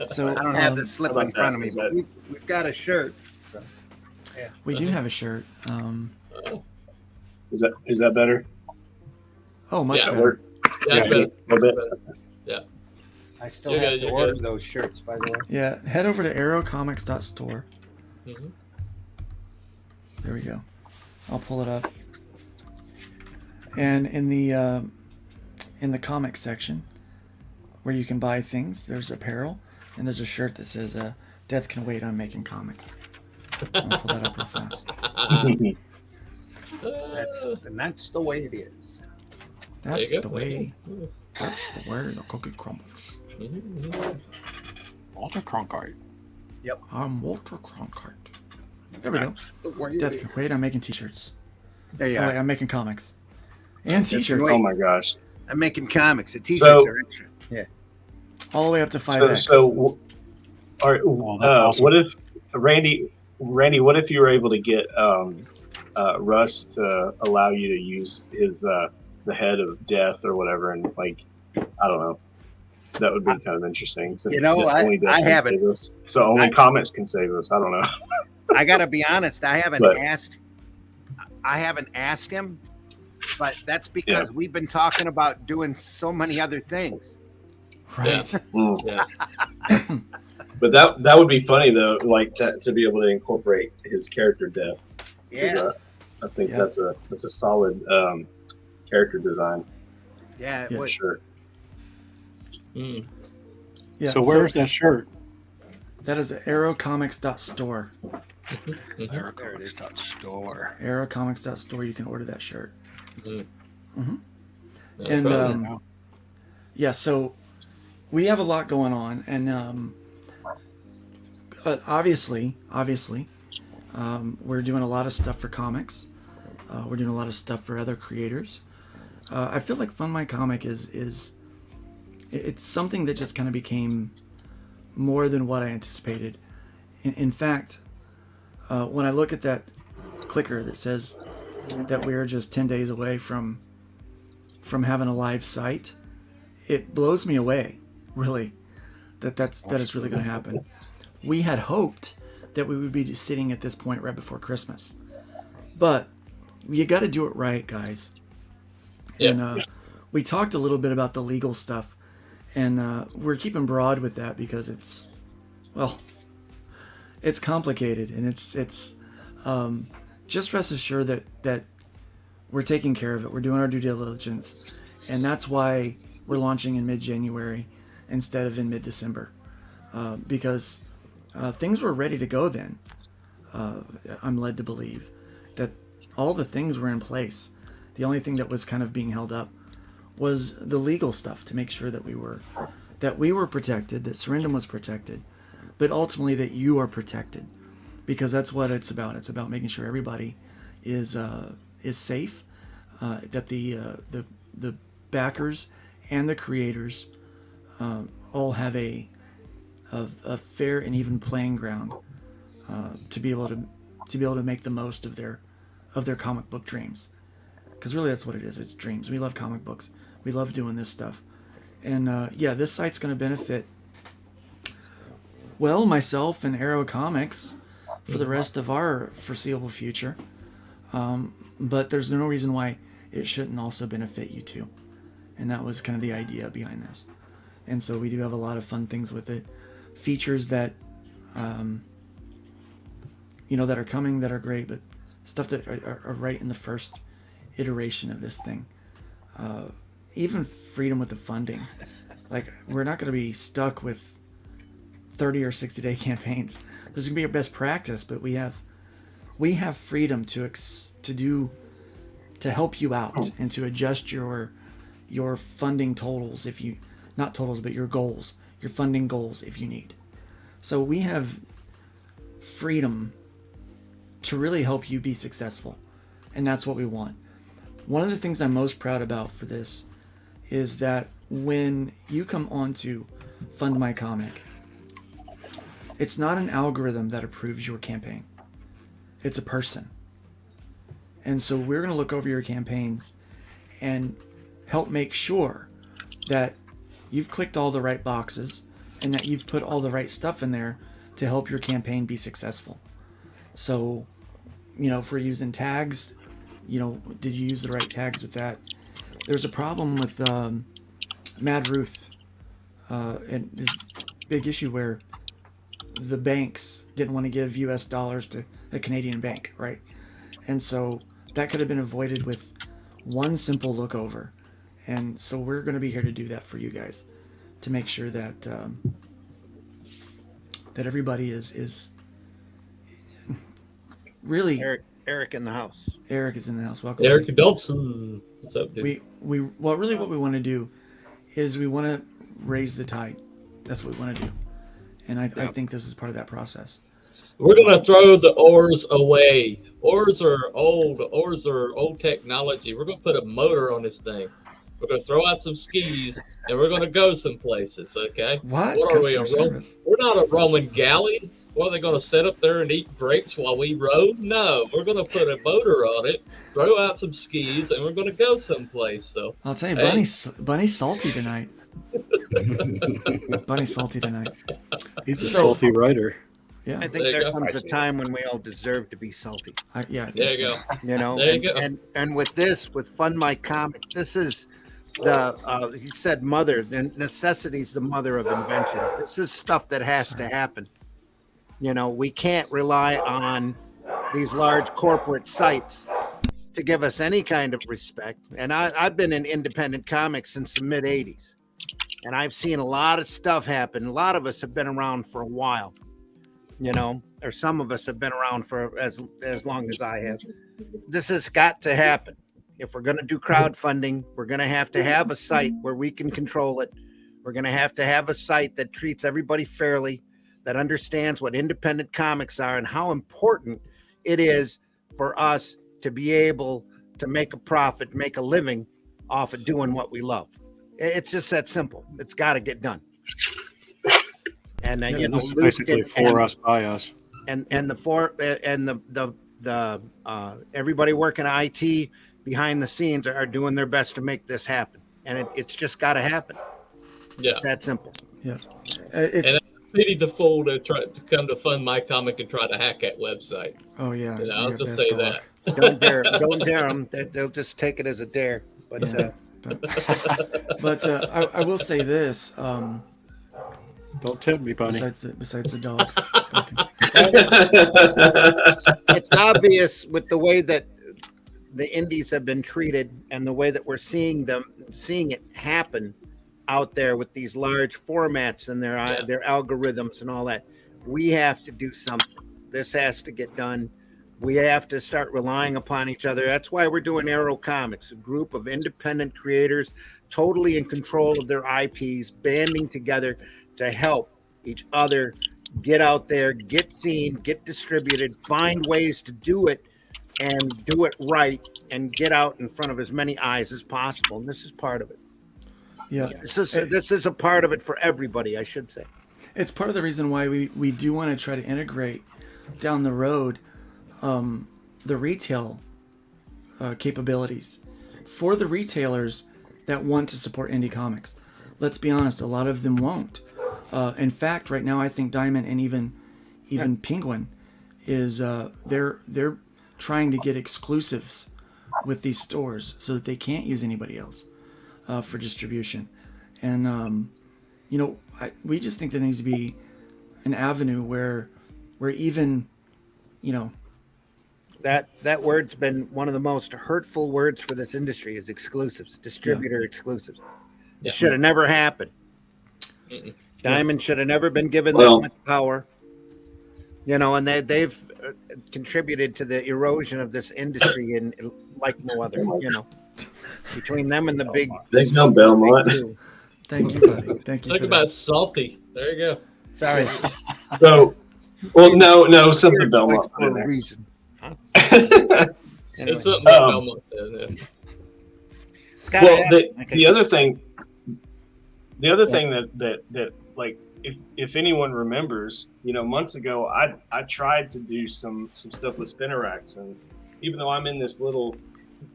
[SPEAKER 4] so
[SPEAKER 5] I don't have the slip in front of me, but we've got a shirt. So, yeah.
[SPEAKER 4] We do have a shirt.
[SPEAKER 7] Is that better?
[SPEAKER 4] Oh, much
[SPEAKER 2] Yeah.
[SPEAKER 4] better.
[SPEAKER 2] Yeah, it's
[SPEAKER 1] Yeah.
[SPEAKER 2] better.
[SPEAKER 7] A little bit.
[SPEAKER 2] Yeah.
[SPEAKER 5] I still
[SPEAKER 2] You're
[SPEAKER 5] have
[SPEAKER 2] good,
[SPEAKER 5] to
[SPEAKER 2] you're
[SPEAKER 5] order
[SPEAKER 2] good.
[SPEAKER 5] those shirts, by the way.
[SPEAKER 4] Yeah, head over to aerocomics.store.
[SPEAKER 2] Mhm.
[SPEAKER 4] There we go. I'll pull it up. And in the comic section, where you can buy things, there's apparel, and there's a shirt that says "Death Can Wait, I'm Making Comics." I'll pull that up real fast.
[SPEAKER 5] That's the way it is.
[SPEAKER 4] That's
[SPEAKER 2] you
[SPEAKER 4] the
[SPEAKER 2] go.
[SPEAKER 4] way. That's the way the cookie crumbles.
[SPEAKER 1] Walter Cronkite.
[SPEAKER 4] I'm Walter Cronkite. There we go.
[SPEAKER 5] The way
[SPEAKER 4] Death
[SPEAKER 5] it
[SPEAKER 4] Can
[SPEAKER 5] is.
[SPEAKER 4] Wait, I'm making t-shirts.
[SPEAKER 5] There you
[SPEAKER 4] Oh
[SPEAKER 5] are.
[SPEAKER 4] wait, I'm making comics and t-shirts,
[SPEAKER 7] Oh my gosh.
[SPEAKER 5] I'm making comics. The t-shirts
[SPEAKER 7] So-
[SPEAKER 5] are extra. Yeah.
[SPEAKER 4] all the way up to
[SPEAKER 7] So
[SPEAKER 4] 5x.
[SPEAKER 7] so, all right.
[SPEAKER 1] Oh, that's awesome.
[SPEAKER 7] What if Randy? What if you were able to get Russ to allow you to use his the head of death or whatever, and like I don't know. That would be kind of interesting. Since
[SPEAKER 5] You know,
[SPEAKER 7] only death
[SPEAKER 5] I
[SPEAKER 7] can
[SPEAKER 5] haven't.
[SPEAKER 7] save us. So only comics can save us. I don't know.
[SPEAKER 5] I gotta be honest. I haven't
[SPEAKER 7] But-
[SPEAKER 5] asked him, but that's because we've been talking about doing so many other things.
[SPEAKER 4] right.
[SPEAKER 7] Mm.
[SPEAKER 2] Yeah.
[SPEAKER 7] But that would be funny though, like to be able to incorporate his character death. 'Cause,
[SPEAKER 5] Yeah.
[SPEAKER 7] I think
[SPEAKER 4] Yeah.
[SPEAKER 7] that's a solid character design
[SPEAKER 5] Yeah. It
[SPEAKER 4] Yeah,
[SPEAKER 7] for
[SPEAKER 5] would.
[SPEAKER 7] sure.
[SPEAKER 2] Mm.
[SPEAKER 4] Yeah.
[SPEAKER 1] So where's that shirt?
[SPEAKER 4] That is aerocomics.store.
[SPEAKER 1] There it is. Store.
[SPEAKER 4] Aerocomics.store. You can order that shirt.
[SPEAKER 2] No
[SPEAKER 4] And
[SPEAKER 2] problem.
[SPEAKER 4] yeah, so we have a lot going on, and obviously, we're doing a lot of stuff for comics. We're doing a lot of stuff for other creators. I feel like Fund My Comic is it's something that just kind of became more than what I anticipated. In fact, when I look at that clicker that says that we're just 10 days away from having a live site, it blows me away, really, that is really going to happen. We had hoped that we would be sitting at this point right before Christmas, but you got to do it right, guys.
[SPEAKER 2] Yeah.
[SPEAKER 4] And we talked a little bit about the legal stuff, and we're keeping broad with that because it's complicated, and it's just rest assured that we're taking care of it. We're doing our due diligence, and that's why we're launching in mid-January instead of in mid-December, because things were ready to go then. I'm led to believe that all the things were in place. The only thing that was kind of being held up was the legal stuff to make sure that we were protected, that Serendum was protected, but ultimately that you are protected, because that's what it's about. It's about making sure everybody is safe, that the backers and the creators all have a fair and even playing ground to be able to make the most of their comic book dreams. Because really, that's what it is. It's dreams. We love comic books. We love doing this stuff. And this site's going to benefit, well, myself and Arrow Comics for the rest of our foreseeable future. But there's no reason why it shouldn't also benefit you too. And that was kind of the idea behind this. And so we do have a lot of fun things with it. Features that, that are coming that are great, but stuff that are right in the first iteration of this thing. Even freedom with the funding. Like, we're not going to be stuck with 30 or 60 day campaigns. There's going to be a best practice, but we have freedom to help you out and to adjust your funding totals, if you, not totals, but your goals, your funding goals if you need. So we have freedom to really help you be successful, and that's what we want. One of the things I'm most proud about for this is that when you come on to Fund My Comic, it's not an algorithm that approves your campaign. It's a person. And so we're going to look over your campaigns and help make sure that you've clicked all the right boxes and that you've put all the right stuff in there to help your campaign be successful. So, if we're using tags, did you use the right tags with that? There's a problem with Mad Ruth, and this big issue where the banks didn't want to give U.S. dollars to a Canadian bank, right? And so that could have been avoided with one simple look over. And so we're going to be here to do that for you guys, to make sure that that everybody is really.
[SPEAKER 5] Eric in the house.
[SPEAKER 4] Eric is in the house. Welcome.
[SPEAKER 2] Eric Adolphson. What's up, dude?
[SPEAKER 4] What we want to do is we want to raise the tide. That's what we want to do, and I think this is part of that process.
[SPEAKER 2] We're going to throw the oars away. Oars are old technology. We're going to put a motor on this thing. We're going to throw out some skis, and we're going to go some places, okay?
[SPEAKER 4] What
[SPEAKER 2] are we,
[SPEAKER 4] service?
[SPEAKER 2] We're not a Roman galley. What, are they going to sit up there and eat grapes while we row? No, we're going to put a motor on it, throw out some skis, and we're going to go someplace. So
[SPEAKER 4] I'll tell you, Bunny's salty tonight. Bunny's salty tonight.
[SPEAKER 1] He's a salty writer.
[SPEAKER 4] Yeah,
[SPEAKER 5] I think there comes a time when we all deserve to be salty.
[SPEAKER 4] yeah.
[SPEAKER 2] There you go.
[SPEAKER 5] You know,
[SPEAKER 2] There you go.
[SPEAKER 5] And with Fund My Comic, this is he said mother, the necessity is the mother of invention. This is stuff that has to happen. You know, we can't rely on these large corporate sites to give us any kind of respect. And I've been in independent comics since the mid 80s, and I've seen a lot of stuff happen. A lot of us have been around for a while, you know, or some of us have been around for as long as I have. This has got to happen. If we're going to do crowdfunding, we're going to have a site where we can control it. We're going to have a site that treats everybody fairly, that understands what independent comics are and how important it is for us to be able to make a profit, make a living off of doing what we love. It's just that simple. It's got to get done. And you know,
[SPEAKER 1] this is basically for us, by us,
[SPEAKER 5] and the everybody working IT behind the scenes are doing their best to make this happen, and it's just got to happen.
[SPEAKER 2] Yeah,
[SPEAKER 5] it's that simple.
[SPEAKER 4] Yeah,
[SPEAKER 2] and pity the fool to try to come to Fund My Comic and try to hack that website.
[SPEAKER 4] Oh yeah,
[SPEAKER 2] you know, I'll just say that.
[SPEAKER 5] Don't dare them. They'll just take it as a dare. But
[SPEAKER 4] I will say this.
[SPEAKER 1] Don't tempt me, Bunny.
[SPEAKER 4] Besides the dogs.
[SPEAKER 5] It's obvious with the way that the indies have been treated and the way that we're seeing it happen out there with these large formats and their algorithms and all that. We have to do something. This has to get done. We have to start relying upon each other. That's why we're doing Arrow Comics, a group of independent creators totally in control of their IPs, banding together to help each other get out there, get seen, get distributed, find ways to do it and do it right and get out in front of as many eyes as possible. And this is part of it.
[SPEAKER 4] Yeah.
[SPEAKER 5] This is a part of it for everybody, I should say.
[SPEAKER 4] It's part of the reason why we do want to try to integrate down the road the retail capabilities for the retailers that want to support indie comics. Let's be honest, a lot of them won't. In fact, right now I think Diamond and even Penguin is they're trying to get exclusives with these stores so that they can't use anybody else for distribution. And we just think there needs to be an avenue where even
[SPEAKER 5] that word's been one of the most hurtful words for this industry is exclusives, distributor exclusives. It should have never happened. Diamond should have never been given that much power. And they've contributed to the erosion of this industry in like no other. Between them and the big.
[SPEAKER 7] There's no Belmont.
[SPEAKER 4] Thank you, buddy. Thank you.
[SPEAKER 2] Talk about salty. There you go.
[SPEAKER 5] Sorry.
[SPEAKER 7] So, no, something Belmont
[SPEAKER 5] for a reason. Huh?
[SPEAKER 2] It's something Belmont says.
[SPEAKER 7] The other thing that like if anyone remembers, months ago I tried to do some stuff with spinner racks, and even though I'm in this little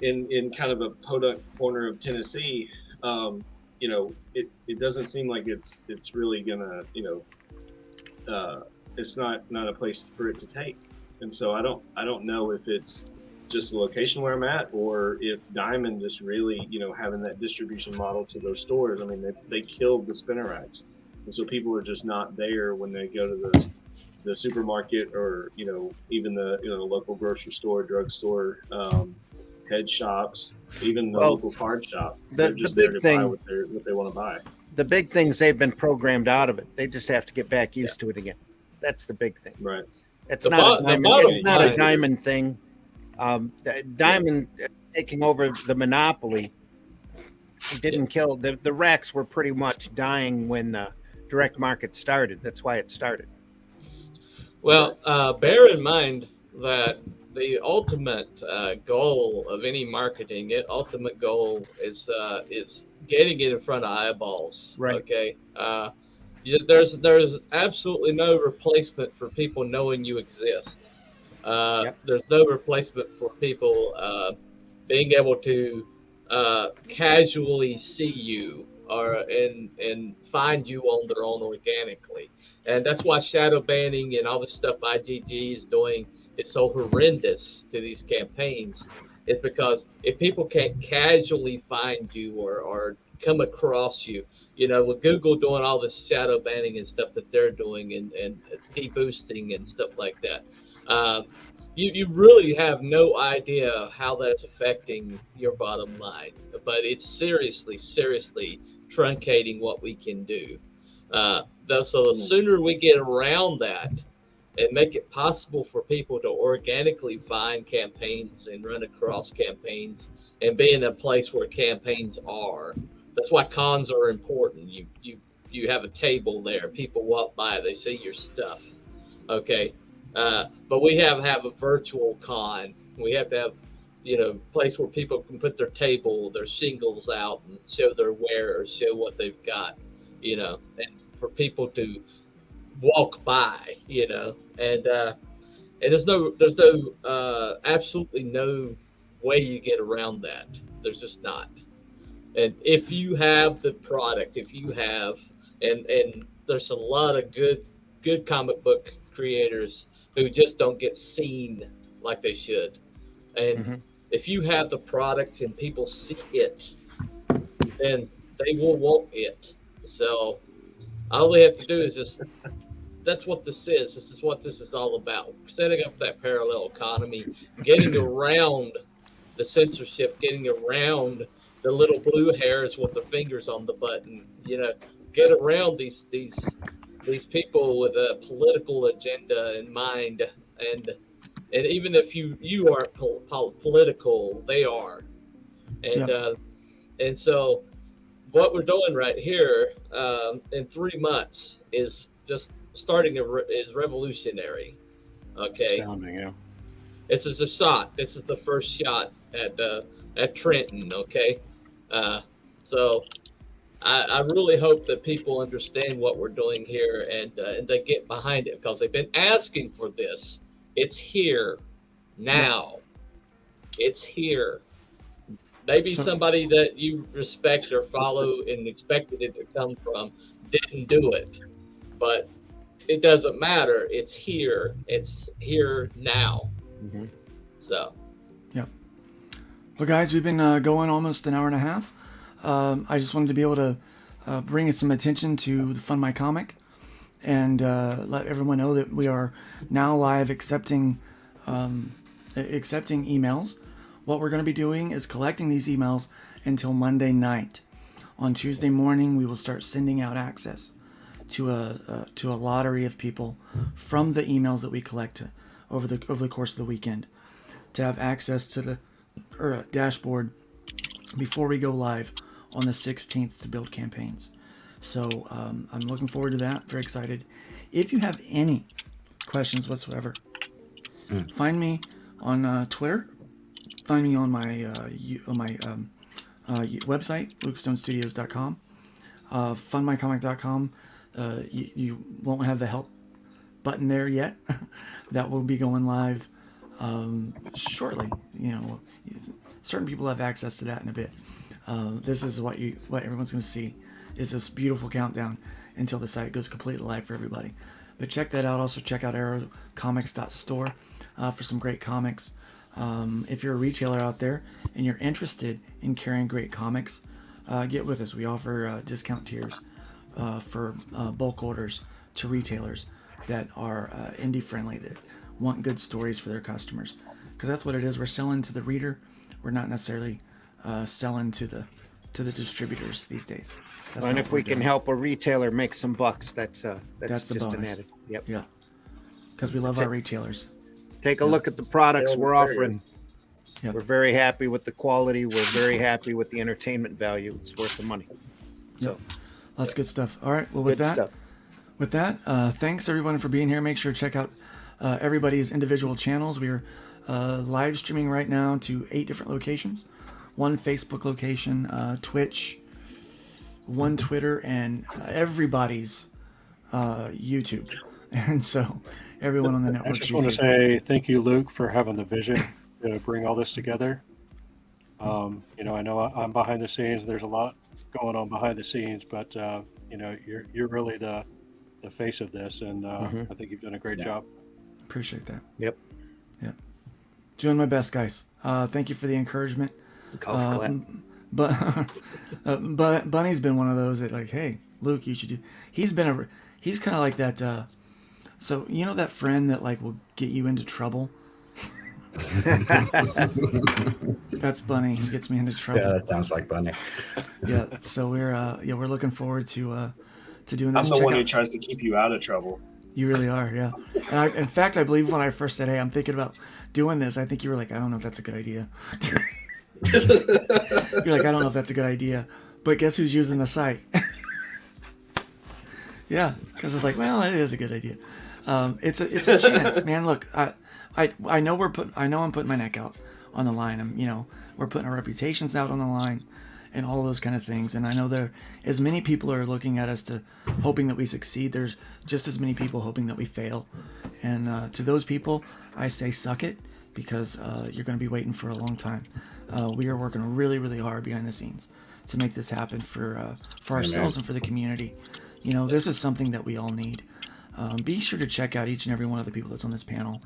[SPEAKER 7] in kind of a podunk corner of Tennessee, it doesn't seem like it's really gonna it's not a place for it to take, and so I don't know if it's just the location where I'm at, or if Diamond just really, having that distribution model to those stores. I mean, they killed the spinner racks, and so people are just not there when they go to the supermarket, or even the local grocery store, drugstore, head shops, even the
[SPEAKER 5] Well,
[SPEAKER 7] local card shop.
[SPEAKER 5] the
[SPEAKER 7] They're just
[SPEAKER 5] big
[SPEAKER 7] there to buy
[SPEAKER 5] thing-
[SPEAKER 7] what they want to buy.
[SPEAKER 5] The big things, they've been programmed out of it. They just have to get back used to it again. That's the big thing.
[SPEAKER 7] Right.
[SPEAKER 5] It's
[SPEAKER 2] The
[SPEAKER 5] not a
[SPEAKER 2] bo- the
[SPEAKER 5] diamond.
[SPEAKER 2] bottom
[SPEAKER 5] It's not a
[SPEAKER 2] line-
[SPEAKER 5] diamond thing. Diamond taking over the monopoly didn't kill the racks. Were pretty much dying when direct market started. That's why it started.
[SPEAKER 2] Well, bear in mind that the ultimate goal of any marketing, ultimate goal is getting it in front of eyeballs.
[SPEAKER 5] Right.
[SPEAKER 2] Okay. There's absolutely no replacement for people knowing you exist.
[SPEAKER 5] Yep.
[SPEAKER 2] There's no replacement for people being able to casually see you and find you on their own organically. And that's why shadow banning and all the stuff IGG is doing is so horrendous to these campaigns. Is because if people can't casually find you or come across you, with Google doing all this shadow banning and stuff that they're doing and deboosting and stuff like that, you really have no idea how that's affecting your bottom line. But it's seriously truncating what we can do. So the sooner we get around that and make it possible for people to organically find campaigns and run across campaigns and be in a place where campaigns are. That's why cons are important. You have a table there. People walk by, they see your stuff. Okay. But we have a virtual con. We have to have, place where people can put their table, their shingles out and show their wares, show what they've got, and for people to walk by, and there's absolutely no way you get around that. There's just not. And if you have the product, and there's a lot of good comic book creators who just don't get seen like they should. And if you have the product and people see it, then they will want it. So all they have to do is that's what this is. This is what this is all about. Setting up that parallel economy, getting around the censorship, getting around the little blue hairs with the fingers on the button, get around these people with a political agenda in mind. And even if you aren't political, they are. And, and so what we're doing right here in 3 months is just starting is revolutionary. Okay.
[SPEAKER 1] Astounding, yeah.
[SPEAKER 2] This is a shot. This is the first shot at Trenton. Okay. So I really hope that people understand what we're doing here and they get behind it because they've been asking for this. It's here now. It's here. Maybe somebody that you respect or follow and expected it to come from didn't do it, but it doesn't matter. It's here. It's here now. So.
[SPEAKER 4] Yep. Well, guys, we've been going almost an hour and a half. I just wanted to be able to bring some attention to the Fund My Comic and let everyone know that we are now live accepting emails. What we're going to be doing is collecting these emails until Monday night. On Tuesday morning, we will start sending out access to a lottery of people from the emails that we collect over the course of the weekend to have access to the dashboard before we go live on the 16th to build campaigns. So I'm looking forward to that. Very excited. If you have any questions whatsoever, find me on Twitter. Find me on my website, lukestonestudios.com, fundmycomic.com. You won't have the help button there yet. That will be going live shortly. Certain people have access to that in a bit. This is what everyone's going to see is this beautiful countdown until the site goes completely live for everybody. But check that out. Also check out arrowcomics.store for some great comics If you're a retailer out there and you're interested in carrying great comics, get with us. We offer discount tiers for bulk orders to retailers that are indie friendly, that want good stories for their customers, because that's what it is. We're selling to the reader. We're not necessarily selling to the distributors these days. That's
[SPEAKER 5] And
[SPEAKER 4] not
[SPEAKER 5] if
[SPEAKER 4] what
[SPEAKER 5] we
[SPEAKER 4] we're
[SPEAKER 5] can
[SPEAKER 4] doing.
[SPEAKER 5] help a retailer make some bucks, that's
[SPEAKER 4] the
[SPEAKER 5] just an
[SPEAKER 4] bonus.
[SPEAKER 5] added. Yep.
[SPEAKER 4] Yeah, because we love our retailers.
[SPEAKER 5] Take a look at the products
[SPEAKER 7] Yeah,
[SPEAKER 5] we're
[SPEAKER 7] there it
[SPEAKER 5] offering.
[SPEAKER 7] is.
[SPEAKER 4] Yep.
[SPEAKER 5] We're very happy with the quality. We're very happy with the entertainment value. It's worth the money.
[SPEAKER 4] Yep. That's good stuff. All right. Well, with
[SPEAKER 5] Good
[SPEAKER 4] that,
[SPEAKER 5] stuff.
[SPEAKER 4] thanks everyone for being here. Make sure to check out everybody's individual channels. We're live streaming right now to 8 different locations: 1 Facebook location, Twitch, 1 Twitter, and everybody's YouTube. And so everyone on the
[SPEAKER 1] I
[SPEAKER 4] network.
[SPEAKER 1] just want to say thank you, Luke, for having the vision to bring all this together. You know, I know I'm behind the scenes. There's a lot going on behind the scenes, but you know, you're really the face of this, and I think you've done a great job.
[SPEAKER 4] Appreciate that.
[SPEAKER 5] Yep.
[SPEAKER 4] Yep. Doing my best, guys. Thank you for the encouragement.
[SPEAKER 5] Golf clap.
[SPEAKER 4] But Bunny's been one of those that, like, hey, Luke, you should do. He's kind of like that. So you know that friend that like will get you into trouble. That's Bunny. He gets me into trouble.
[SPEAKER 3] Yeah, that sounds like Bunny.
[SPEAKER 4] Yeah. So we're looking forward to doing this.
[SPEAKER 7] I'm the
[SPEAKER 4] Check
[SPEAKER 7] one who
[SPEAKER 4] out-
[SPEAKER 7] tries to keep you out of trouble.
[SPEAKER 4] You really are, yeah. And in fact, I believe when I first said, "Hey, I'm thinking about doing this," I think you were like, "I don't know if that's a good idea." You're like, "I don't know if that's a good idea," but guess who's using the site? Yeah, because it's like, well, it is a good idea. It's a chance, man. Look, I know I'm putting my neck out on the line. We're putting our reputations out on the line, and all those kind of things. And I know there, as many people are looking at us to hoping that we succeed, there's just as many people hoping that we fail. And to those people, I say suck it, because you're going to be waiting for a long time. We are working really, really hard behind the scenes to make this happen for ourselves and for the community. You know, this is something that we all need. Be sure to check out each and every one of the people that's on this panel.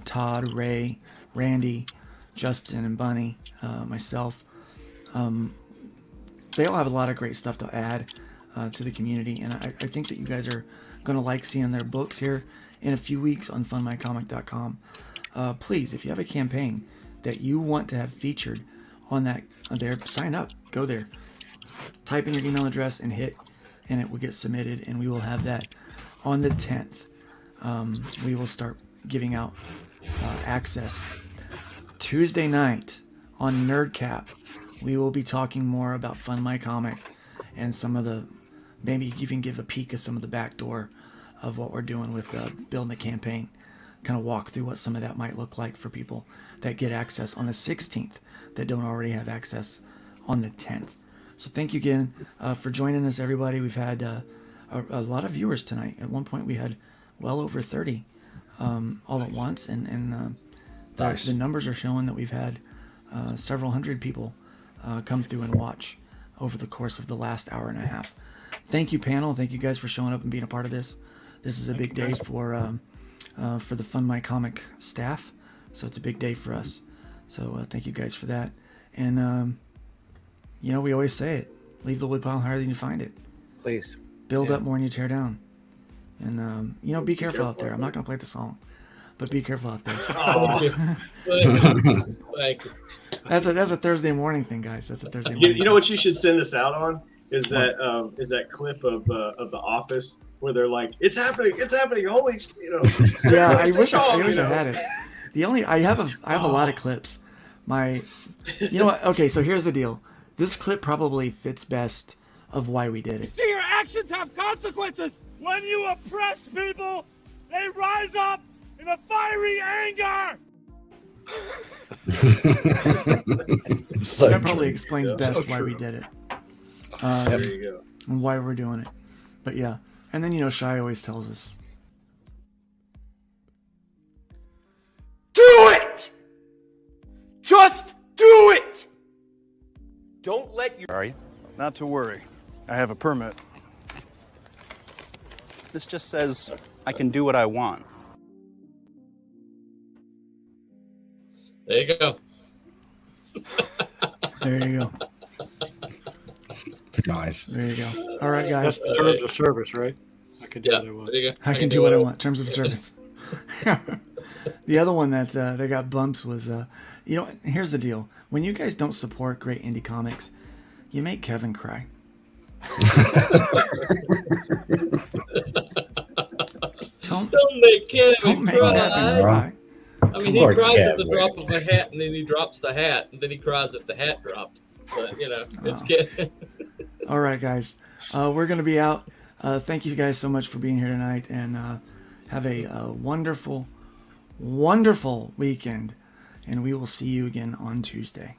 [SPEAKER 4] Todd, Ray, Randy, Justin, and Bunny, myself. They all have a lot of great stuff to add to the community, and I think that you guys are going to like seeing their books here in a few weeks on funmycomic.com. Please, if you have a campaign that you want to have featured on there, sign up. Go there. Type in your email address and hit, and it will get submitted, and we will have that on the 10th. We will start giving out access. Tuesday night on NerdCap, we will be talking more about Fund My Comic and maybe even give a peek at some of the back door of what we're doing with building a campaign. Kind of walk through what some of that might look like for people that get access on the 16th that don't already have access on the 10th. So thank you again for joining us, everybody. We've had a lot of viewers tonight. At one point, we had well over 30 all at once, and
[SPEAKER 3] Nice.
[SPEAKER 4] the numbers are showing that we've had several hundred people come through and watch over the course of the last hour and a half. Thank you, panel. Thank you guys for showing up and being a part of this. This is a big day for the Fund My Comic staff, so it's a big day for us. So thank you guys for that. And we always say it: leave the woodpile higher than you find it.
[SPEAKER 5] Please.
[SPEAKER 4] Build up more than you tear down. And be careful out there. I'm not gonna play the song, but be careful out there.
[SPEAKER 2] Thank you.
[SPEAKER 4] That's a Thursday morning thing, guys. That's a Thursday morning.
[SPEAKER 7] You know what you should send us out on is that clip of The Office where they're like, "It's happening! It's happening! Holy,
[SPEAKER 4] Yeah, I
[SPEAKER 7] stay
[SPEAKER 4] wish
[SPEAKER 7] calm,
[SPEAKER 4] I had it. I have a lot of clips. You know what? Okay, so here's the deal. This clip probably fits best of why we did it.
[SPEAKER 8] See, your actions have consequences. When you oppress people, they rise up in a fiery anger.
[SPEAKER 3] So
[SPEAKER 4] That probably
[SPEAKER 3] true.
[SPEAKER 4] explains best why we did it.
[SPEAKER 7] there you go.
[SPEAKER 4] And why we're doing it. But yeah. And then, Shai always tells us.
[SPEAKER 8] Do it! Just do it! Don't let your...
[SPEAKER 9] Are you?
[SPEAKER 10] Not to worry. I have a permit.
[SPEAKER 9] This just says I can do what I want.
[SPEAKER 2] There you go.
[SPEAKER 4] There you go.
[SPEAKER 3] Nice.
[SPEAKER 4] There you go. All right, guys.
[SPEAKER 1] That's the terms of service, right? I can do
[SPEAKER 2] Yeah,
[SPEAKER 1] what I want.
[SPEAKER 2] there you go.
[SPEAKER 4] I can do what I want. Terms of service. The other one that they got bumps was, you know, here's the deal. When you guys don't support great indie comics, you make Kevin cry. Don't
[SPEAKER 2] make Kevin
[SPEAKER 4] don't make
[SPEAKER 2] cry.
[SPEAKER 4] Kevin cry.
[SPEAKER 2] I mean, he
[SPEAKER 3] Poor
[SPEAKER 2] cries at the
[SPEAKER 3] Kevin.
[SPEAKER 2] drop of a hat, and then he drops the hat, and then he cries at the hat dropped. But, you know, it's good.
[SPEAKER 4] All right, guys. We're going to be out. Thank you guys so much for being here tonight, and have a wonderful, wonderful weekend. And we will see you again on Tuesday.